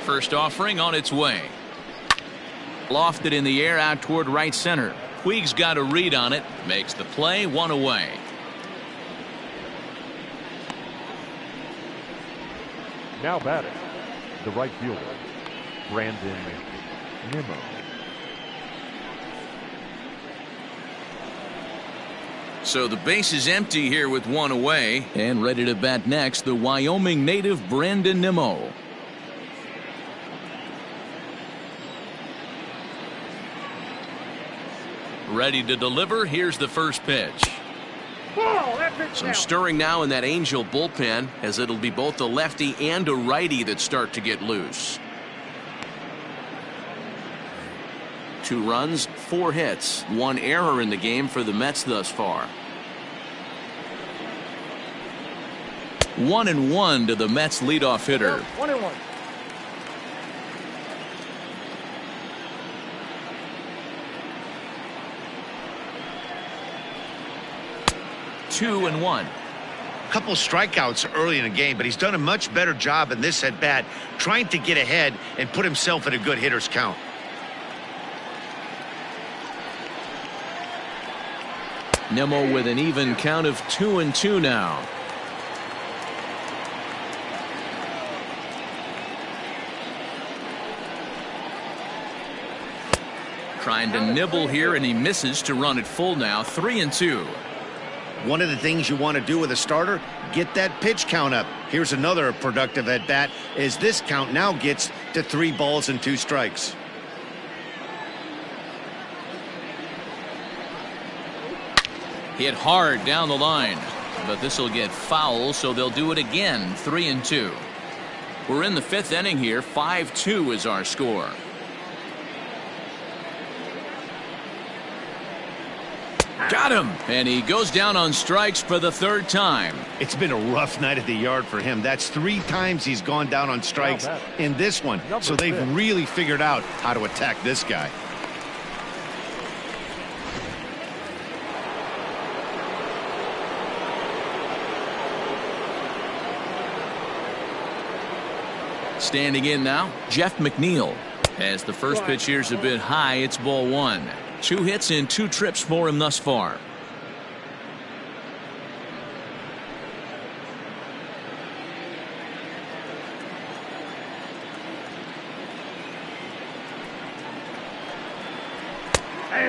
First offering on its way. Lofted in the air out toward right center. Puig's got a read on it. Makes the play, 1 away. Now batting, the right fielder, Brandon Nimmo. So the base is empty here with 1 away. And ready to bat next, the Wyoming native Brandon Nimmo. Ready to deliver. Here's the first pitch. Some stirring now in that Angel bullpen, as it'll be both a lefty and a righty that start to get loose. 2 runs, 4 hits, 1 error in the game for the Mets thus far. 1-1 to the Mets leadoff hitter. 1-1. 2-1. Couple strikeouts early in the game, but he's done a much better job in this at bat trying to get ahead and put himself in a good hitter's count. Nimmo with an even count of 2-2 now. Trying to nibble here, and he misses to run it full now. 3-2. One of the things you want to do with a starter, get that pitch count up. Here's another productive at bat as this count now gets to 3 balls and 2 strikes. Hit hard down the line, but this will get foul, so they'll do it again. 3-2. We're in the 5th inning here. 5-2 is our score. Got him, and he goes down on strikes for the 3rd time. It's been a rough night at the yard for him. That's 3 times he's gone down on strikes in this one. So they've really figured out how to attack this guy. Standing in now, Jeff Mcneal. As the first pitch here's a bit high, it's ball 1. 2 hits and 2 trips for him thus far.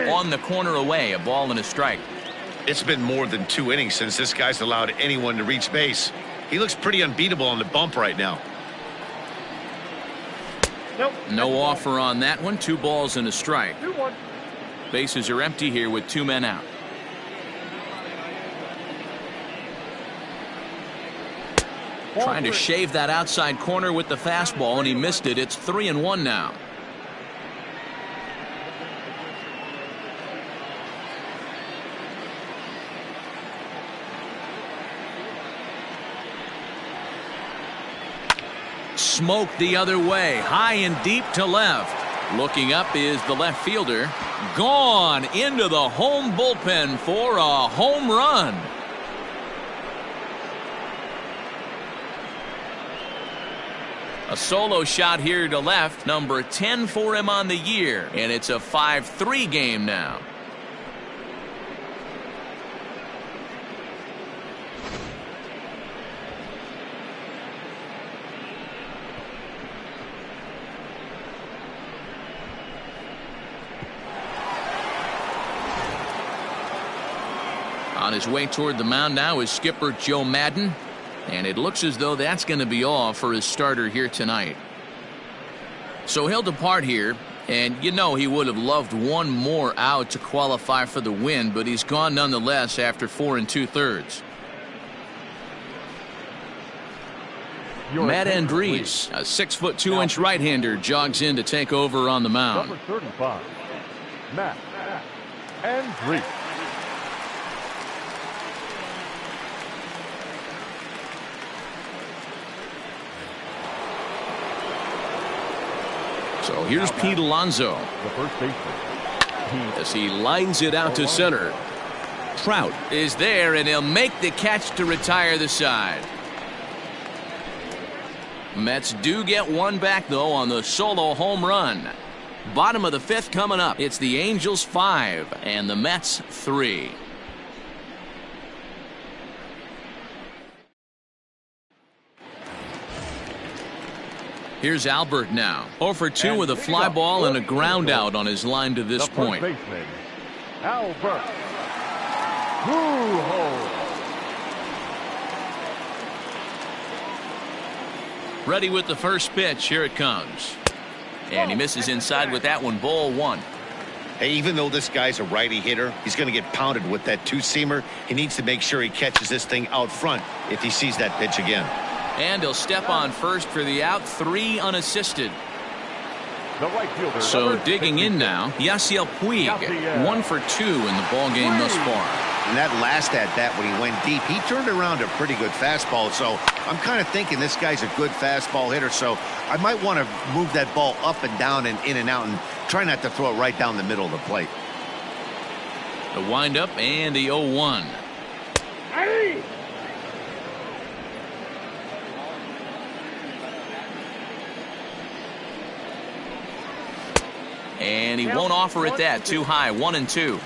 On the corner away, a ball and a strike. It's been more than 2 innings since this guy's allowed anyone to reach base. He looks pretty unbeatable on the bump right now. Nope. No offer on that one. 2 balls and a strike. 2-1. Bases are empty here with 2 men out. Trying to shave that outside corner with the fastball, and he missed it. It's 3-1 now. Smoked the other way, high and deep to left. Looking up is the left fielder. Gone into the home bullpen for a home run. A solo shot here to left, number 10 for him on the year, and it's a 5-3 game now. On his way toward the mound now is skipper Joe Madden, and it looks as though that's going to be all for his starter here tonight. So he'll depart here, and you know he would have loved one more out to qualify for the win, but he's gone nonetheless after 4 2/3. Matt Andries, a 6'2" right-hander, jogs in to take over on the mound. Number 35, Matt Andries. So here's Pete Alonso. The first baseman. As he lines it out to center. Trout is there, and he'll make the catch to retire the side. Mets do get one back, though, on the solo home run. Bottom of the 5th coming up. It's the Angels 5 and the Mets 3. Here's Albert now. 0 for 2 with a fly ball and a ground out on his line to this point. Baseman, Albert. Woo-ho. Ready with the first pitch. Here it comes. And he misses inside with that one. Ball 1. Hey, even though this guy's a righty hitter, he's going to get pounded with that 2-seamer. He needs to make sure he catches this thing out front if he sees that pitch again. And he'll step on first for the out. 3 unassisted. The right fielder. So digging in now, Yasiel Puig, 1 for 2 in the ball game thus far. And that last at bat when he went deep, he turned around a pretty good fastball. So I'm kind of thinking this guy's a good fastball hitter. So I might want to move that ball up and down and in and out and try not to throw it right down the middle of the plate. The windup and the 0-1. Hey! And he won't offer it that. Too high. 1-2.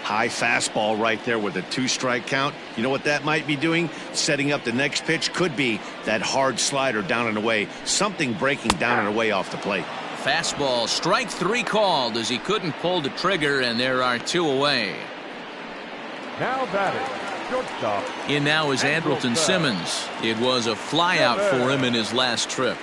High fastball right there with a 2-strike count. You know what that might be doing? Setting up the next pitch. Could be that hard slider down and away. Something breaking down and away off the plate. Fastball, strike 3 called as he couldn't pull the trigger, and there are 2 away. Now batting, shortstop. In now is Endralton Simmons. It was a flyout for him in his last trip.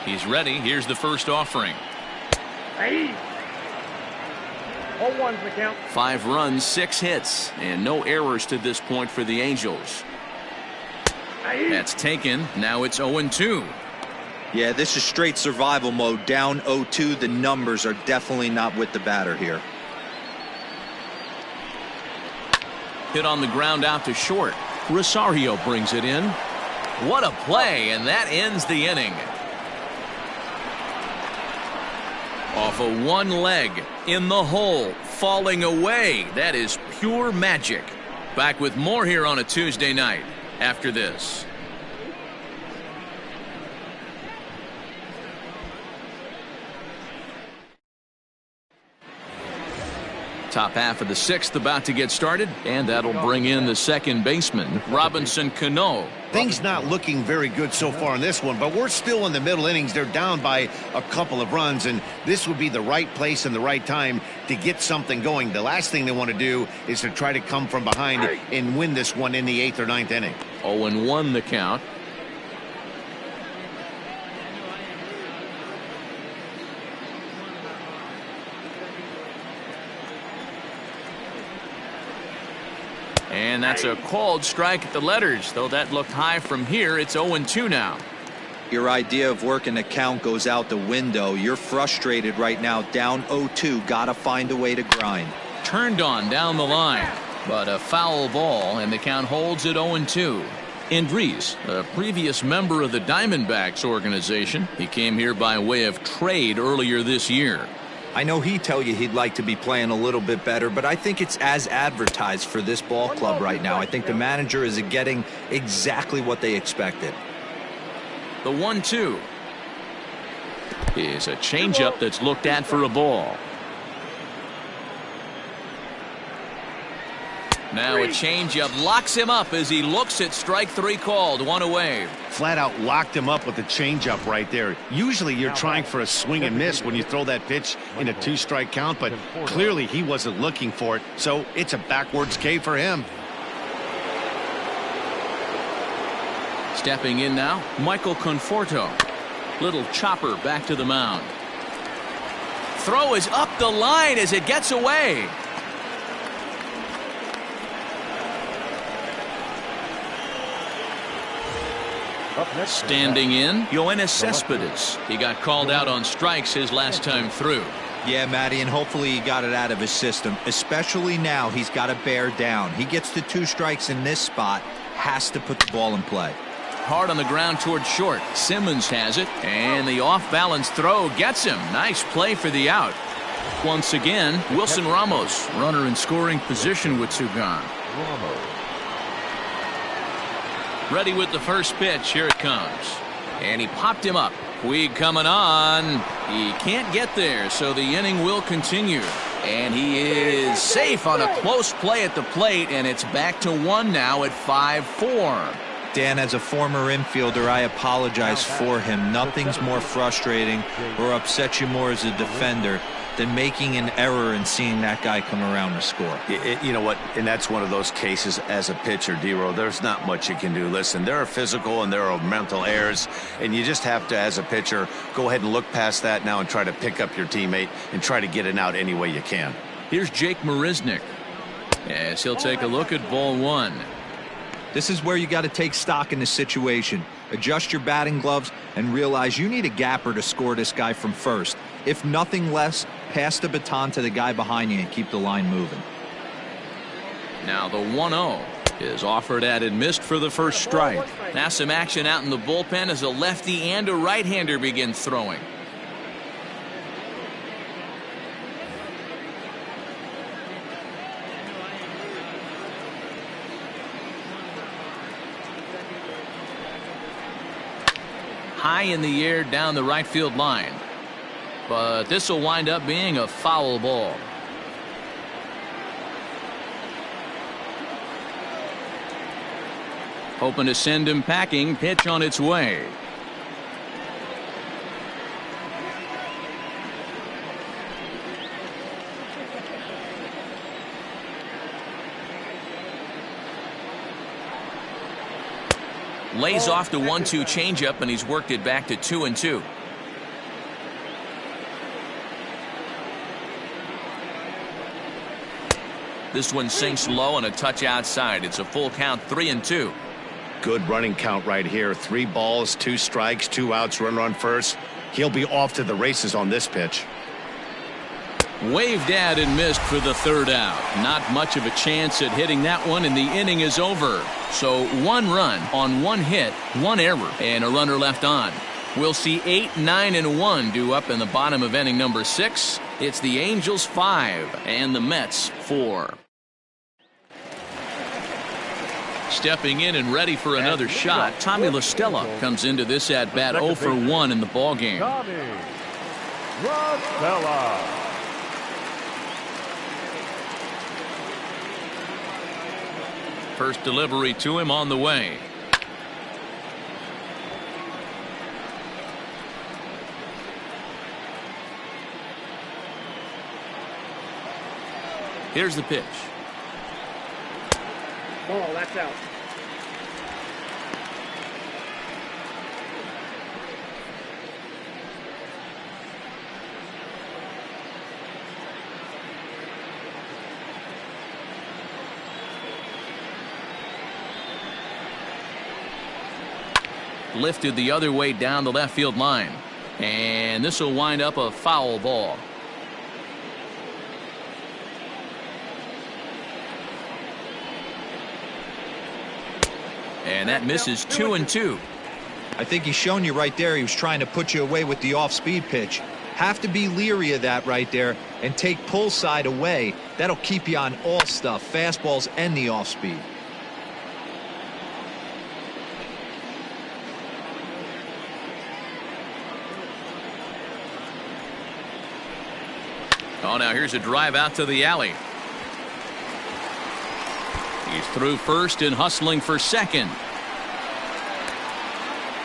He's ready. Here's the first offering. Hey! 0-1's the count. 5 runs, 6 hits, and no errors to this point for the Angels. Hey! That's taken. Now it's 0-2. Yeah, this is straight survival mode. Down 0-2. The numbers are definitely not with the batter here. Hit on the ground out to short. Rosario brings it in. What a play, and that ends the inning. Off of one leg, in the hole, falling away. That is pure magic. Back with more here on a Tuesday night after this. Top half of the 6th about to get started, and that'll bring in the second baseman, Robinson Cano. Things not looking very good so far in this one, but we're still in the middle innings. They're down by a couple of runs, and this would be the right place and the right time to get something going. The last thing they want to do is to try to come from behind and win this one in the 8th or 9th inning. 0-1 the count. And that's a called strike at the letters, though that looked high from here. It's 0-2 now. Your idea of working the count goes out the window. You're frustrated right now, down 0-2. Gotta find a way to grind. Turned on down the line, but a foul ball, and the count holds at 0-2. Indries, a previous member of the Diamondbacks organization. He came here by way of trade earlier this year. I know he'd tell you he'd like to be playing a little bit better, but I think it's as advertised for this ball club right now. I think the manager is getting exactly what they expected. The 1-2 is a changeup that's looked at for a ball. Now a changeup locks him up as he looks at strike 3 called. 1 away. Flat out locked him up with a changeup right there. Usually you're trying for a swing and miss when you throw that pitch in a 2-strike count, but clearly he wasn't looking for it, so it's a backwards K for him. Stepping in now, Michael Conforto. Little chopper back to the mound. Throw is up the line as it gets away. Standing in, Yoenis Cespedes. He got called out on strikes his last time through. Yeah, Matty, and hopefully he got it out of his system. Especially now, he's got to bear down. He gets the 2 strikes in this spot, has to put the ball in play. Hard on the ground towards short. Simmons has it, and the off-balance throw gets him. Nice play for the out. Once again, Wilson Ramos, runner in scoring position with 2 gone. Ready with the first pitch. Here it comes. And he popped him up. Puig coming on. He can't get there, so the inning will continue. And he is safe on a close play at the plate, and it's back to 1 now at 5-4. Dan, as a former infielder, I apologize for him. Nothing's more frustrating or upsets you more as a defender than making an error and seeing that guy come around to score. You know what? And that's one of those cases as a pitcher, D-Row. There's not much you can do. Listen, there are physical and there are mental errors, and you just have to, as a pitcher, go ahead and look past that now and try to pick up your teammate and try to get it out any way you can. Here's Jake Mariznick as he'll take a look at ball 1. This is where you got to take stock in the situation. Adjust your batting gloves and realize you need a gapper to score this guy from first. If nothing less, pass the baton to the guy behind you and keep the line moving. Now the 1-0 is offered at and missed for the first strike. Now some action out in the bullpen as a lefty and a right-hander begin throwing. High in the air down the right field line. But this will wind up being a foul ball. Hoping to send him packing. Pitch on its way. Lays off the 1-2 changeup, and he's worked it back to 2-2. This one sinks low and a touch outside. It's a full count, 3-2. Good running count right here. 3 balls, 2 strikes, 2 outs, runner on first. He'll be off to the races on this pitch. Waved at and missed for the third out. Not much of a chance at hitting that one, and the inning is over. So 1 run on 1 hit, 1 error, and a runner left on. We'll see 8, 9, and 1 due up in the bottom of inning number 6. It's the Angels 5 and the Mets 4. Stepping in and ready for another shot, Tommy Lestella comes into this at bat 0 for 1 in the ballgame. Lestella. First delivery to him on the way. Here's the pitch. Ball, that's out. Lifted the other way down the left field line. And this will wind up a foul ball. And that misses 2-2. I think he's shown you right there he was trying to put you away with the off-speed pitch. Have to be leery of that right there and take pull side away. That'll keep you on all stuff, fastballs and the off-speed. Oh, now here's a drive out to the alley. He's through first and hustling for second.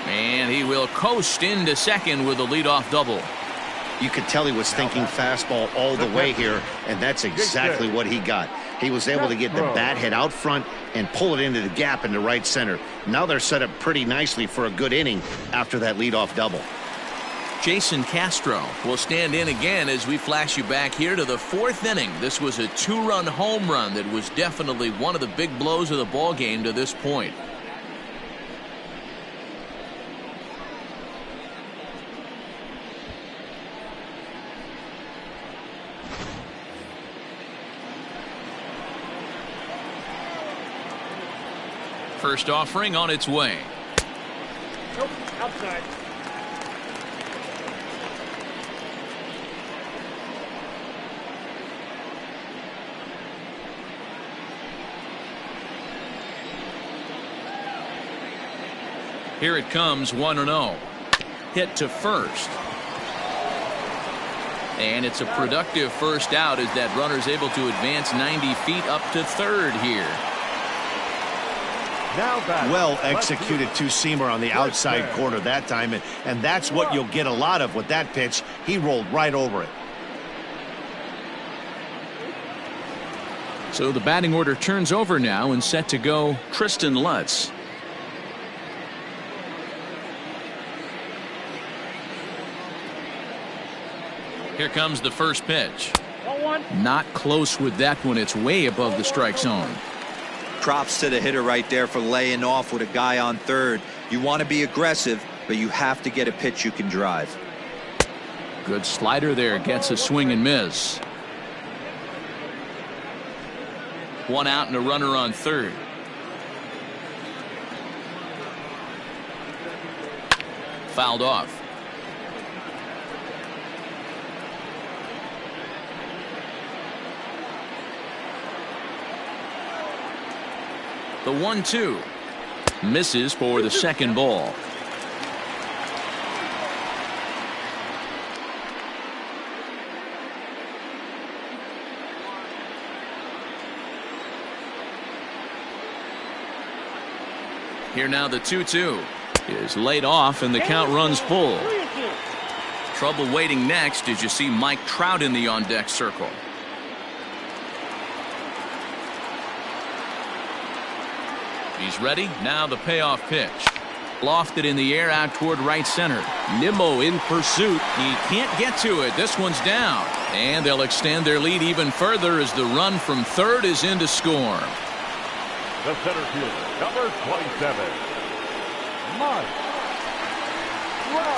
And he will coast into second with a leadoff double. You could tell he was thinking fastball all the way here, and that's exactly what he got. He was able to get the bat head out front and pull it into the gap in the right center. Now they're set up pretty nicely for a good inning after that leadoff double. Jason Castro will stand in again as we flash you back here to the 4th inning. This was a 2-run home run that was definitely one of the big blows of the ball game to this point. First offering on its way. Nope, outside. Here it comes, 1-0. Hit to first. And it's a productive first out as that runner's able to advance 90 feet up to third here. Well executed 2-seamer on the outside corner that time, and that's what you'll get a lot of with that pitch. He rolled right over it. So the batting order turns over now and set to go Tristan Lutz. Here comes the first pitch. Not close with that one. It's way above the strike zone. Props to the hitter right there for laying off with a guy on third. You want to be aggressive, but you have to get a pitch you can drive. Good slider there, gets a swing and miss. One out and a runner on third. Fouled off. The 1-2 misses for the second ball. Here now the 2-2 is laid off and the count runs full. Trouble waiting next as you see Mike Trout in the on deck circle. He's ready. Now the payoff pitch. Lofted in the air out toward right center. Nimmo in pursuit. He can't get to it. This one's down. And they'll extend their lead even further as the run from third is in to score. The center fielder, number 27, Mike.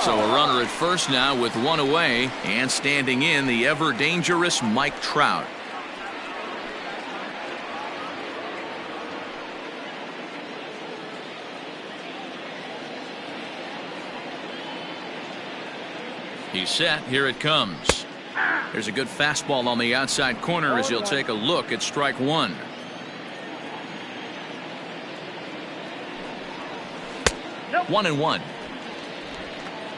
So a runner at first now with one away, and standing in the ever dangerous Mike Trout. He's set. Here it comes. There's a good fastball on the outside corner as he'll take a look at strike one. Nope. 1-1.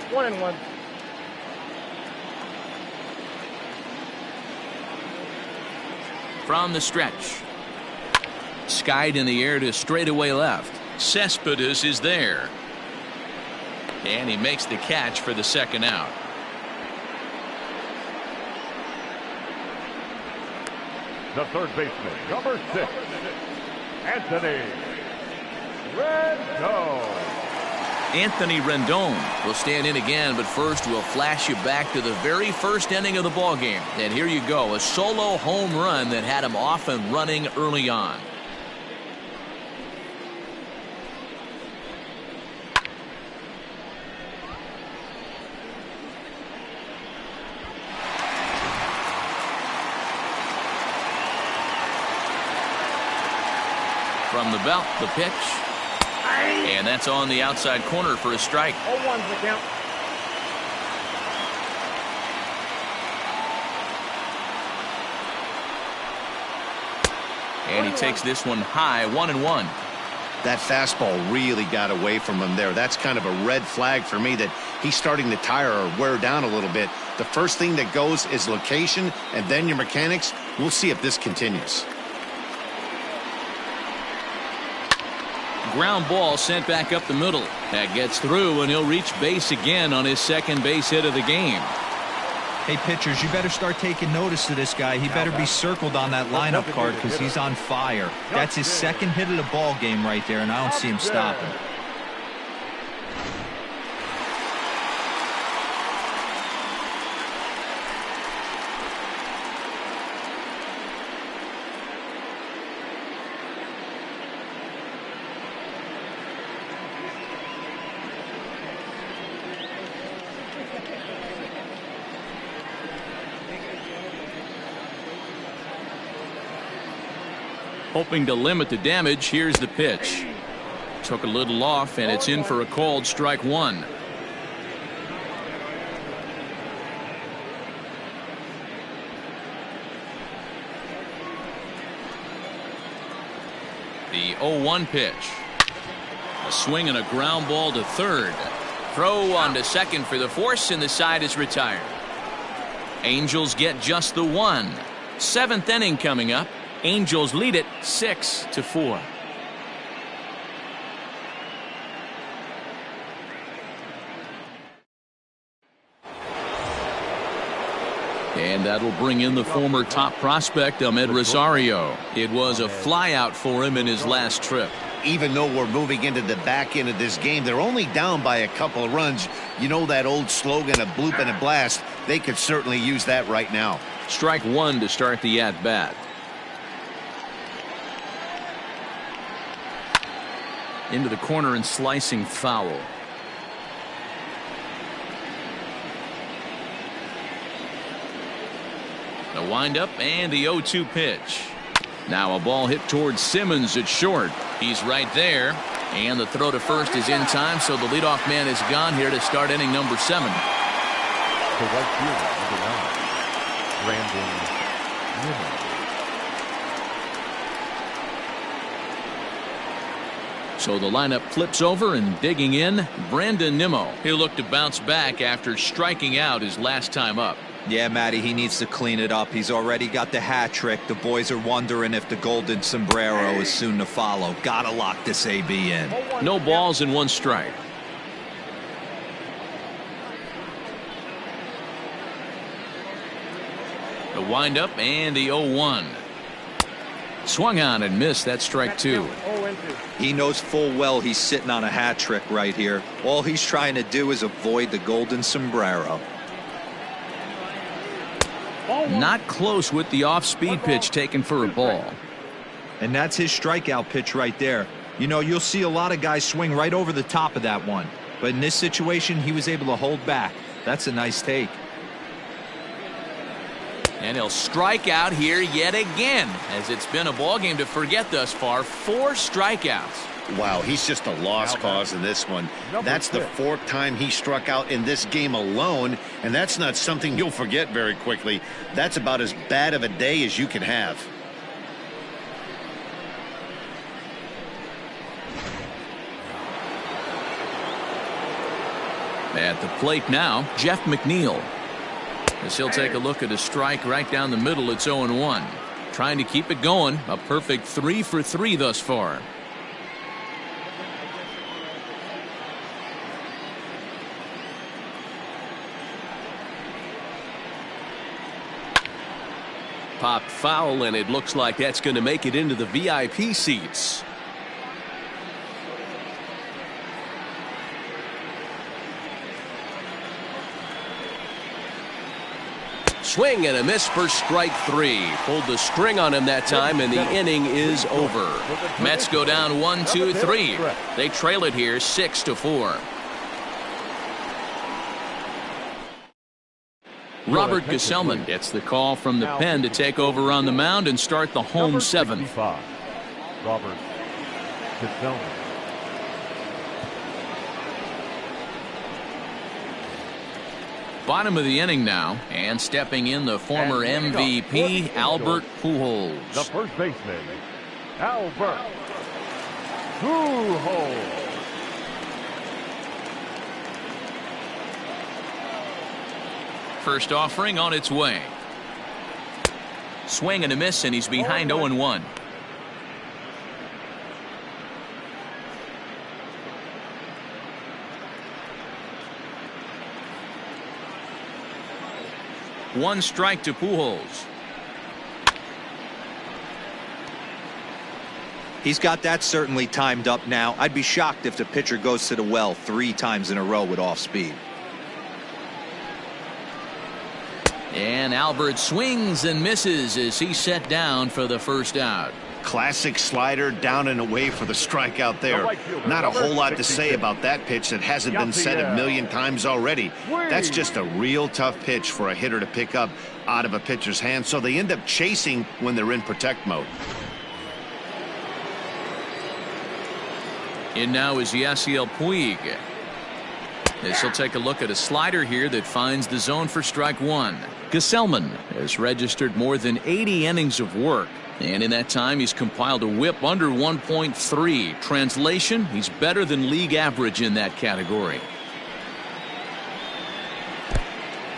1-1. From the stretch. Skied in the air to straightaway left. Cespedes is there. And he makes the catch for the second out. The third baseman, number 6, Anthony Rendon. Anthony Rendon will stand in again, but first we'll flash you back to the very first inning of the ballgame. And here you go, a solo home run that had him off and running early on. From the belt, the pitch. And that's on the outside corner for a strike. 0-1's the count. And he takes this one high, 1-1. That fastball really got away from him there. That's kind of a red flag for me that he's starting to tire or wear down a little bit. The first thing that goes is location and then your mechanics. We'll see if this continues. Ground ball sent back up the middle. That gets through, and he'll reach base again on his second base hit of the game. Hey, pitchers, you better start taking notice of this guy. He better be circled on that lineup card because he's on fire. That's his second hit of the ball game right there, and I don't see him stopping. Hoping to limit the damage, here's the pitch. Took a little off, and it's in for a called strike one. The 0-1 pitch. A swing and a ground ball to third. Throw on to second for the force, and the side is retired. Angels get just the one. Seventh inning coming up. Angels lead it 6-4. And that'll bring in the former top prospect, Ahmed Rosario. It was a flyout for him in his last trip. Even though we're moving into the back end of this game, they're only down by a couple of runs. You know that old slogan, a bloop and a blast. They could certainly use that right now. Strike one to start the at-bat. into the corner and slicing foul. The windup and the 0-2 pitch. Now a ball hit towards Simmons at short. He's right there. And the throw to first is in time, so the leadoff man is gone here to start inning number 7. The right fielder, number 9, Rendon. So the lineup flips over, and digging in, Brandon Nimmo. He'll look to bounce back after striking out his last time up. Yeah, Matty, he needs to clean it up. He's already got the hat trick. The boys are wondering if the golden sombrero is soon to follow. Gotta lock this AB in. No balls and 1 strike. The windup and the 0-1. Swung on and missed. That's strike 2. He knows full well he's sitting on a hat trick right here. All he's trying to do is avoid the golden sombrero. Not close with the off-speed pitch taken for a ball. And that's his strikeout pitch right there. You know, you'll see a lot of guys swing right over the top of that one. But in this situation, he was able to hold back. That's a nice take. And he'll strike out here yet again, as it's been a ball game to forget thus far. 4 strikeouts. Wow, he's just a lost cause in this one. That's the 4th time he struck out in this game alone, and that's not something you'll forget very quickly. That's about as bad of a day as you can have. At the plate now, Jeff McNeal. As he'll take a look at a strike right down the middle. It's 0-1. Trying to keep it going. A perfect 3 for 3 thus far. Popped foul, and it looks like that's going to make it into the VIP seats. Swing and a miss for strike 3. Pulled the string on him that time, and the inning is over. Mets go down 1-2-3. They trail it here 6-4. Robert Gesellman gets the call from the pen to take over on the mound and start the home 7th. Robert Gesellman. Bottom of the inning now, and stepping in the former MVP, Albert Pujols. The first baseman, Albert Pujols. First offering on its way. Swing and a miss, and he's behind 0-1. One strike to Pujols. He's got that certainly timed up now. I'd be shocked if the pitcher goes to the well 3 times in a row with off speed. And Albert swings and misses as he's set down for the first out. Classic slider down and away for the strikeout there. Not a whole lot to say about that pitch that hasn't been said a million times already. That's just a real tough pitch for a hitter to pick up out of a pitcher's hand, so they end up chasing when they're in protect mode. In now is Yasiel Puig. As he'll take a look at a slider here that finds the zone for strike 1. Gesellman has registered more than 80 innings of work, and in that time he's compiled a whip under 1.3. Translation, he's better than league average in that category.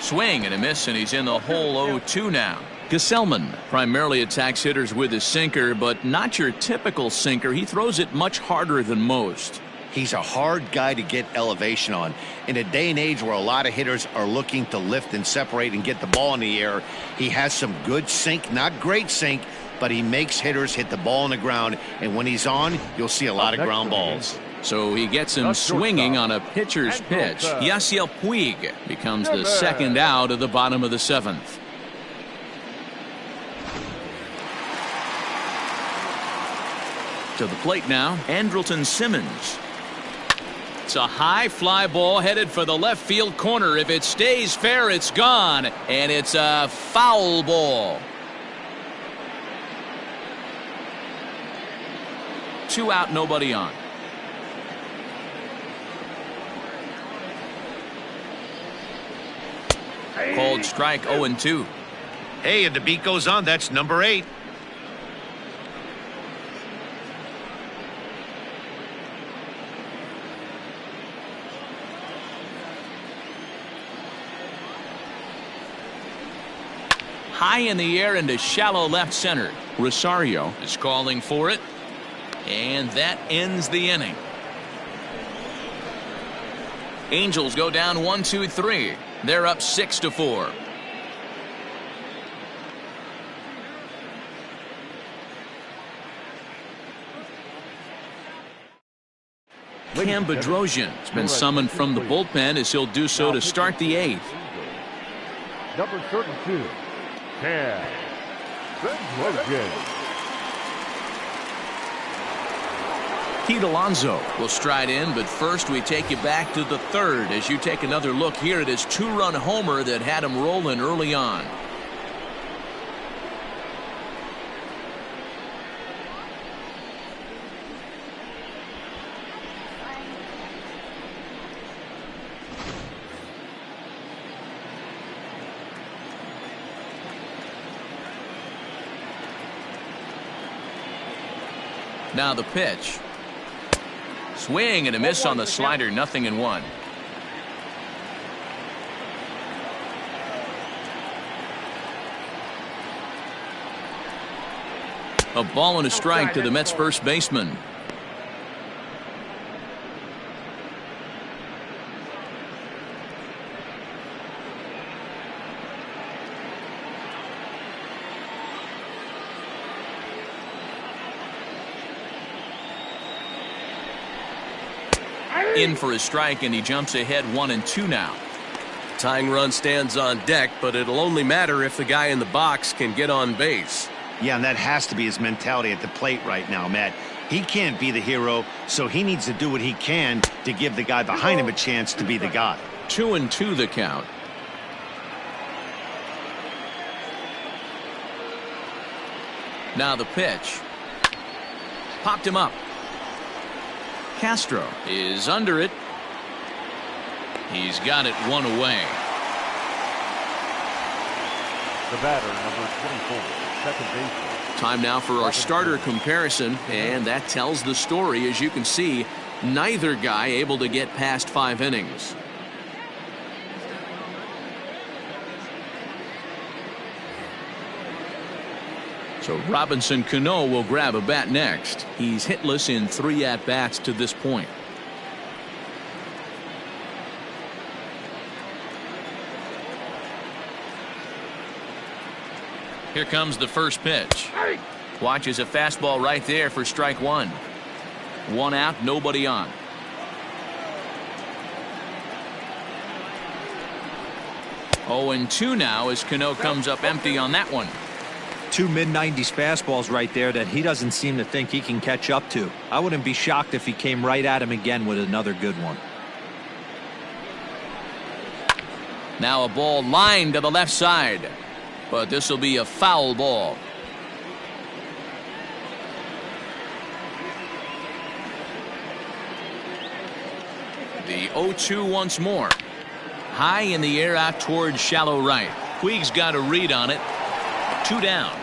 Swing and a miss, and he's in the hole 0-2 now. Gesellman primarily attacks hitters with his sinker, but not your typical sinker. He throws it much harder than most. He's a hard guy to get elevation on. In a day and age where a lot of hitters are looking to lift and separate and get the ball in the air, he has some good sink, not great sink, but he makes hitters hit the ball on the ground, and when he's on, you'll see a lot of ground balls. So he gets him swinging on a pitcher's pitch. Yasiel Puig becomes the second out of the bottom of the 7th. To the plate now, Endralton Simmons. It's a high fly ball headed for the left field corner. If it stays fair, it's gone. And it's a foul ball. 2 out, nobody on. Called strike 0-2. Hey, and the beat goes on. That's number 8. High in the air into shallow left center. Rosario is calling for it. And that ends the inning. Angels go down 1-2-3. They're up 6-4. Cam Bedrosian has been summoned from the bullpen as he'll do so to start the 8th. Number 32, Cam Bedrosian. Pete Alonso will stride in, but first we take you back to the 3rd as you take another look here at his 2-run homer that had him rolling early on. Now the pitch. Swing and a miss on the slider, 0-1. A ball and a strike to the Mets first baseman. In for a strike, and he jumps ahead 1-2 now. Tying run stands on deck, but it'll only matter if the guy in the box can get on base. Yeah, and that has to be his mentality at the plate right now, Matt. He can't be the hero, so he needs to do what he can to give the guy behind him a chance to be the guy. 2-2 the count. Now the pitch. Popped him up. Castro is under it. He's got it 1 away. The batter, number 24, second baseman. Time now for our starter comparison, and that tells the story. As you can see, neither guy able to get past 5 innings. So Robinson Cano will grab a bat next. He's hitless in 3 at-bats to this point. Here comes the first pitch. Watches a fastball right there for strike 1. 1 out, nobody on. Oh, and 2 now as Cano comes up empty on that one. 2 mid-90s fastballs right there that he doesn't seem to think he can catch up to. I wouldn't be shocked if he came right at him again with another good one. Now a ball lined to the left side, but this will be a foul ball. The 0-2 once more. High in the air out towards shallow right. Puig's got a read on it. 2 down.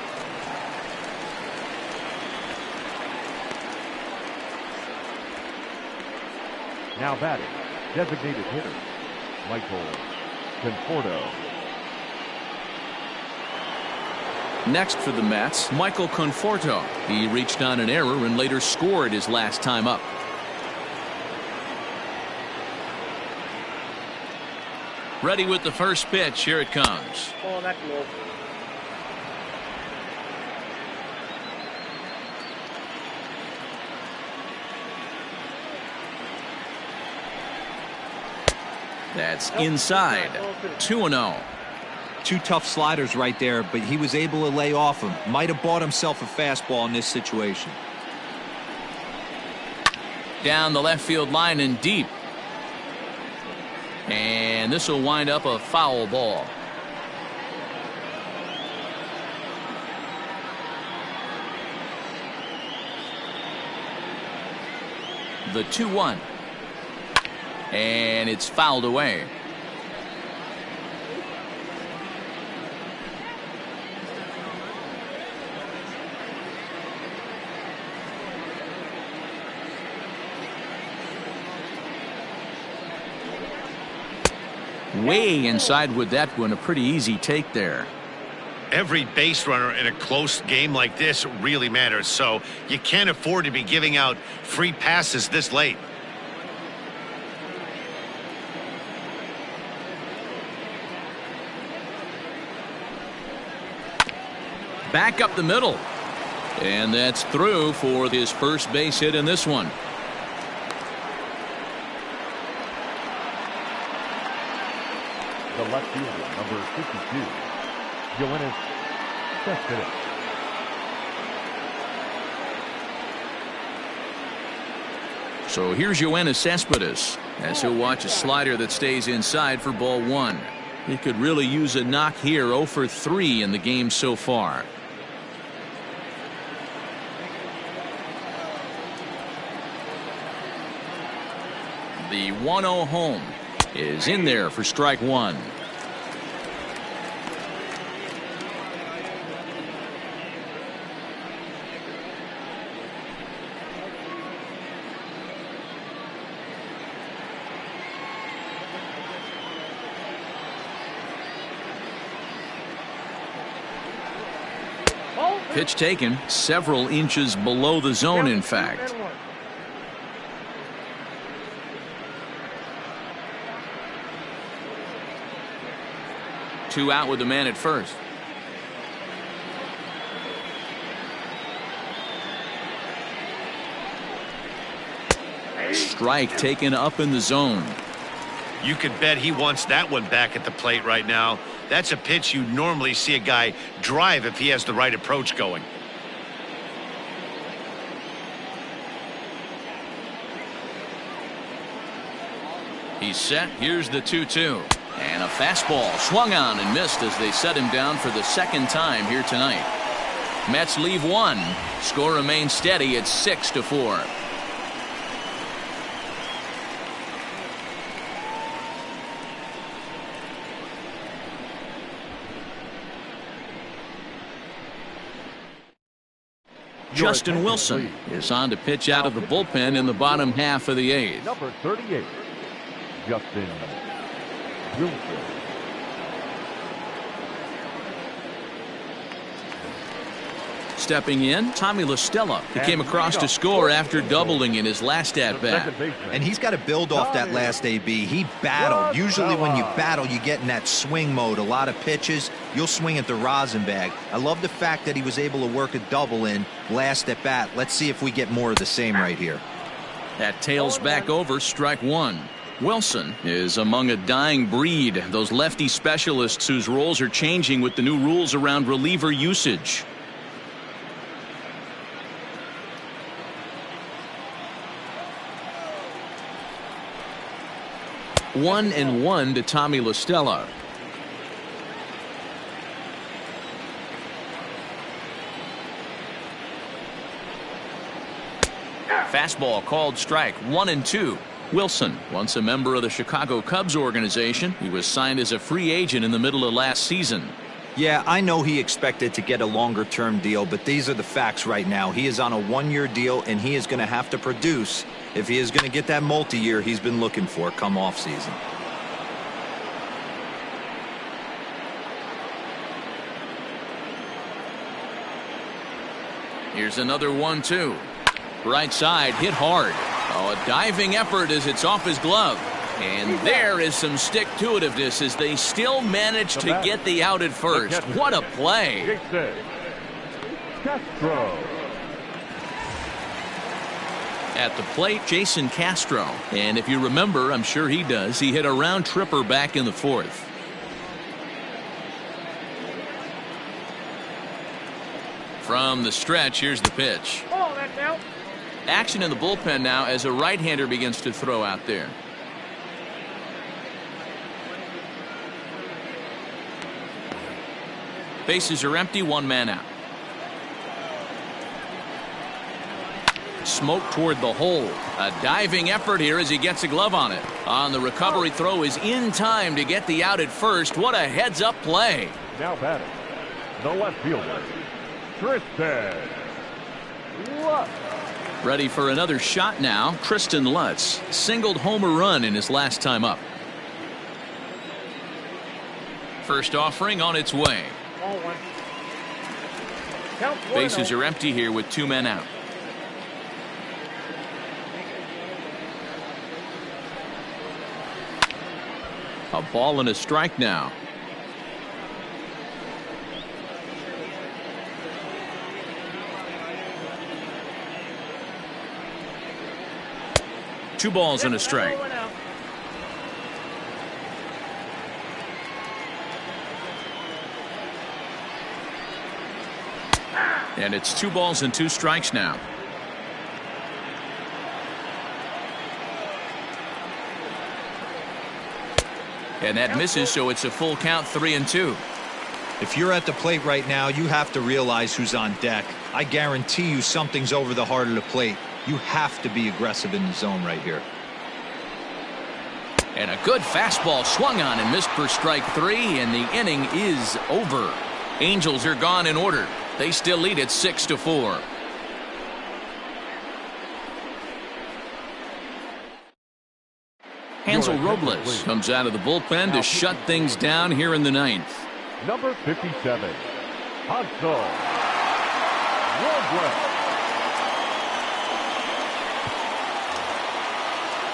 Now batting, designated hitter, Michael Conforto. Next for the Mets, Michael Conforto. He reached on an error and later scored his last time up. Ready with the first pitch. Here it comes. Oh, that's low. That's inside. 2-0. 2 tough sliders right there, but he was able to lay off him. Might have bought himself a fastball in this situation. down the left field line and deep. And this will wind up a foul ball. The 2-1. And it's fouled away. Way inside with that one. A pretty easy take there. Every base runner in a close game like this really matters, so you can't afford to be giving out free passes this late. Back up the middle. And that's through for his first base hit in this one. The left fielder, number 52, Yoenis Cespedes. So here's Yoenis Cespedes as he'll watch a slider that stays inside for ball one. He could really use a knock here. 0 for 3 in the game so far. The 1-0 home is in there for strike one. Pitch taken several inches below the zone, in fact. Two out with the man at first. Strike taken up in the zone. You could bet he wants that one back at the plate right now. That's a pitch you normally see a guy drive if he has the right approach going. He's set. Here's the 2-2. And a fastball swung on and missed as they set him down for the second time here tonight. Mets leave one. Score remains steady at 6-4. Justin Wilson is on to pitch out of the bullpen in the bottom half of the eighth. Number 38, Justin Wilson. Stepping in, Tommy Lestella, who came across to score after doubling in his last at-bat. And he's got to build off that last AB. He battled. Usually when you battle, you get in that swing mode. A lot of pitches, you'll swing at the rosin bag. I love the fact that he was able to work a double in last at-bat. Let's see if we get more of the same right here. That tails back over, strike one. Wilson is among a dying breed, those lefty specialists whose roles are changing with the new rules around reliever usage. 1-1 to Tommy Lestella. Fastball called strike. 1-2. Wilson, once a member of the Chicago Cubs organization, he was signed as a free agent in the middle of last season. Yeah, I know he expected to get a longer-term deal, but these are the facts right now. He is on a one-year deal, and he is going to have to produce if he is going to get that multi-year he's been looking for come off-season. Here's another 1-2. Right side, hit hard. Oh, a diving effort as it's off his glove. And there is some stick-to-itiveness as they still manage to get the out at first. What a play. Castro. At the plate, Jason Castro. And if you remember, I'm sure he does, he hit a round tripper back in the fourth. From the stretch, here's the pitch. Action in the bullpen now as a right-hander begins to throw out there. Bases are empty, one man out. Smoke toward the hole. A diving effort here as he gets a glove on it. On the recovery throw is in time to get the out at first. What a heads-up play. Now batting, the left fielder, Tristan Lutz. Ready for another shot now. Tristan Lutz singled home a run in his last time up. First offering on its way. Bases are empty here with two men out. A ball and a strike now. Two balls and a strike. And it's 2 balls and 2 strikes now. And that misses, so it's a full count, 3-2. If you're at the plate right now, you have to realize who's on deck. I guarantee you something's over the heart of the plate. You have to be aggressive in the zone right here. And a good fastball swung on and missed for strike 3, and the inning is over. Angels are gone in order. They still lead at 6-4. Hansel Robles comes out of the bullpen to shut things down here in the 9th. Number 57, Hansel Robles.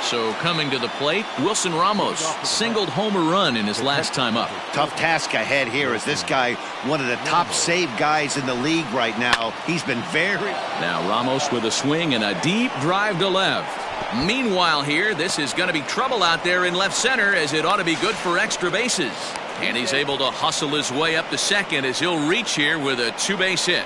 So coming to the plate, Wilson Ramos singled home a run in his last time up. Tough task ahead here as this guy, one of the top save guys in the league right now. He's been very... Now Ramos with a swing and a deep drive to left. Meanwhile here, this is going to be trouble out there in left center, as it ought to be good for extra bases. And he's able to hustle his way up to second as he'll reach here with a 2-base hit.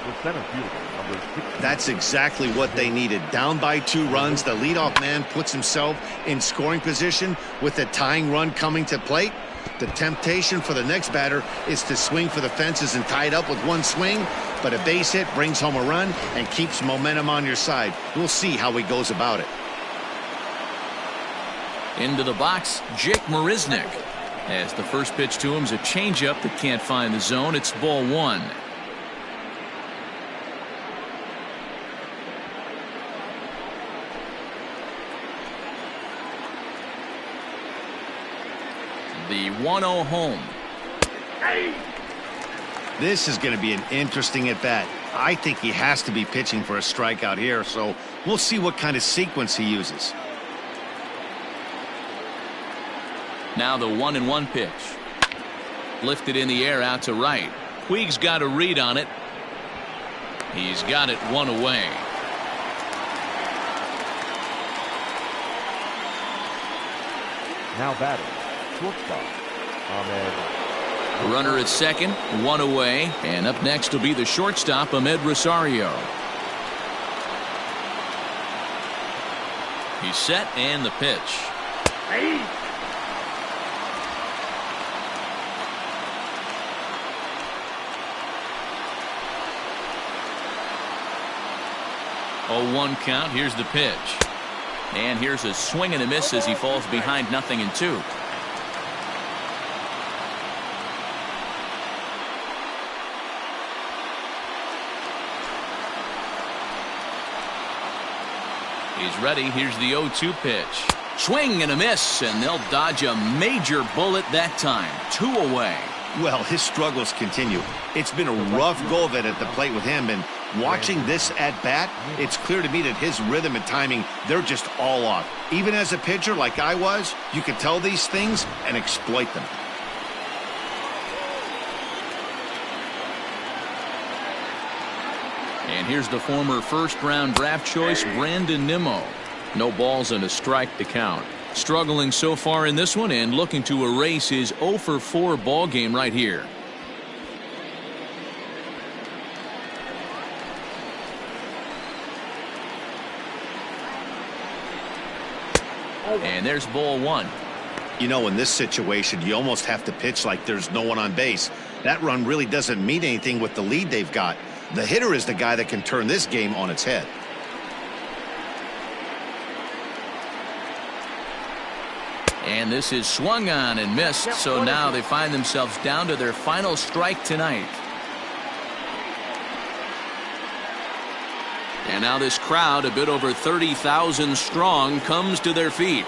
That's exactly what they needed. Down by 2 runs, the leadoff man puts himself in scoring position with the tying run coming to plate. The temptation for the next batter is to swing for the fences and tie it up with 1 swing, but a base hit brings home a run and keeps momentum on your side. We'll see how he goes about it. Into the box, Jake Mariznick. As the first pitch to him is a changeup that can't find the zone. It's ball 1. The 1-0 home. This is going to be an interesting at bat. I think he has to be pitching for a strikeout here, so we'll see what kind of sequence he uses. Now the 1-1 pitch. Lifted in the air out to right. Puig's got a read on it. He's got it 1 away. Now batting, shortstop, Ahmed. Runner at second, 1 away, and up next will be the shortstop, Ahmed Rosario. He's set, and the pitch. Hey. 0-1 count. Here's the pitch. And here's a swing and a miss as he falls behind 0-2. He's ready. Here's the 0-2 pitch. Swing and a miss, and they'll dodge a major bullet that time. 2 away. Well, his struggles continue. It's been a rough go of it at the plate with him, and watching this at bat, it's clear to me that his rhythm and timing, they're just all off. Even as a pitcher like I was, you can tell these things and exploit them. And here's the former first-round draft choice, Brandon Nimmo. No balls and a strike to count. Struggling so far in this one and looking to erase his 0-for-4 ball game right here. And there's ball one. You know, in this situation, you almost have to pitch like there's no one on base. That run really doesn't mean anything with the lead they've got. The hitter is the guy that can turn this game on its head. And this is swung on and missed, so now they find themselves down to their final strike tonight. And now this crowd, a bit over 30,000 strong, comes to their feet.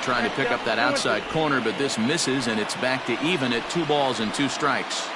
Trying to pick up that outside corner, but this misses, and it's back to even at 2 balls and 2 strikes.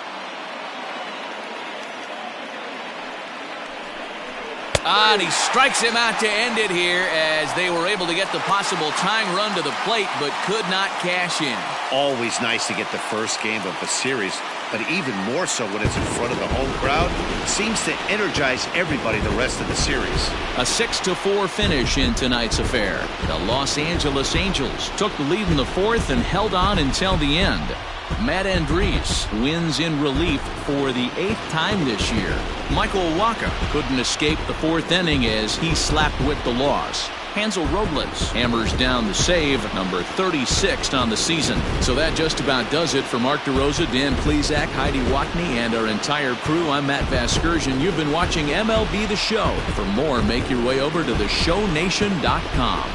And he strikes him out to end it here as they were able to get the possible tying run to the plate, but could not cash in. Always nice to get the first game of a series, but even more so when it's in front of the home crowd. Seems to energize everybody the rest of the series. A 6-4 finish in tonight's affair. The Los Angeles Angels took the lead in the 4th and held on until the end. Matt Andres wins in relief for the 8th time this year. Michael Waka couldn't escape the 4th inning as he slapped with the loss. Hansel Robles hammers down the save, number 36 on the season. So that just about does it for Mark DeRosa, Dan Plesac, Heidi Watney, and our entire crew. I'm Matt Vasgersian. You've been watching MLB The Show. For more, make your way over to theshownation.com.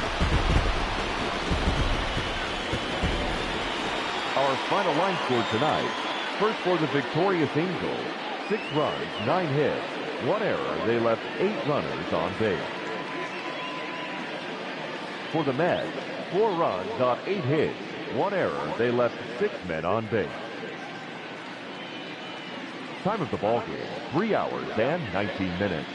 Our final line score tonight. First for the victorious Angels, 6 runs, 9 hits, 1 error. They left 8 runners on base. For the Mets, 4 runs on 8 hits, 1 error. They left 6 men on base. Time of the ball game, 3 hours and 19 minutes.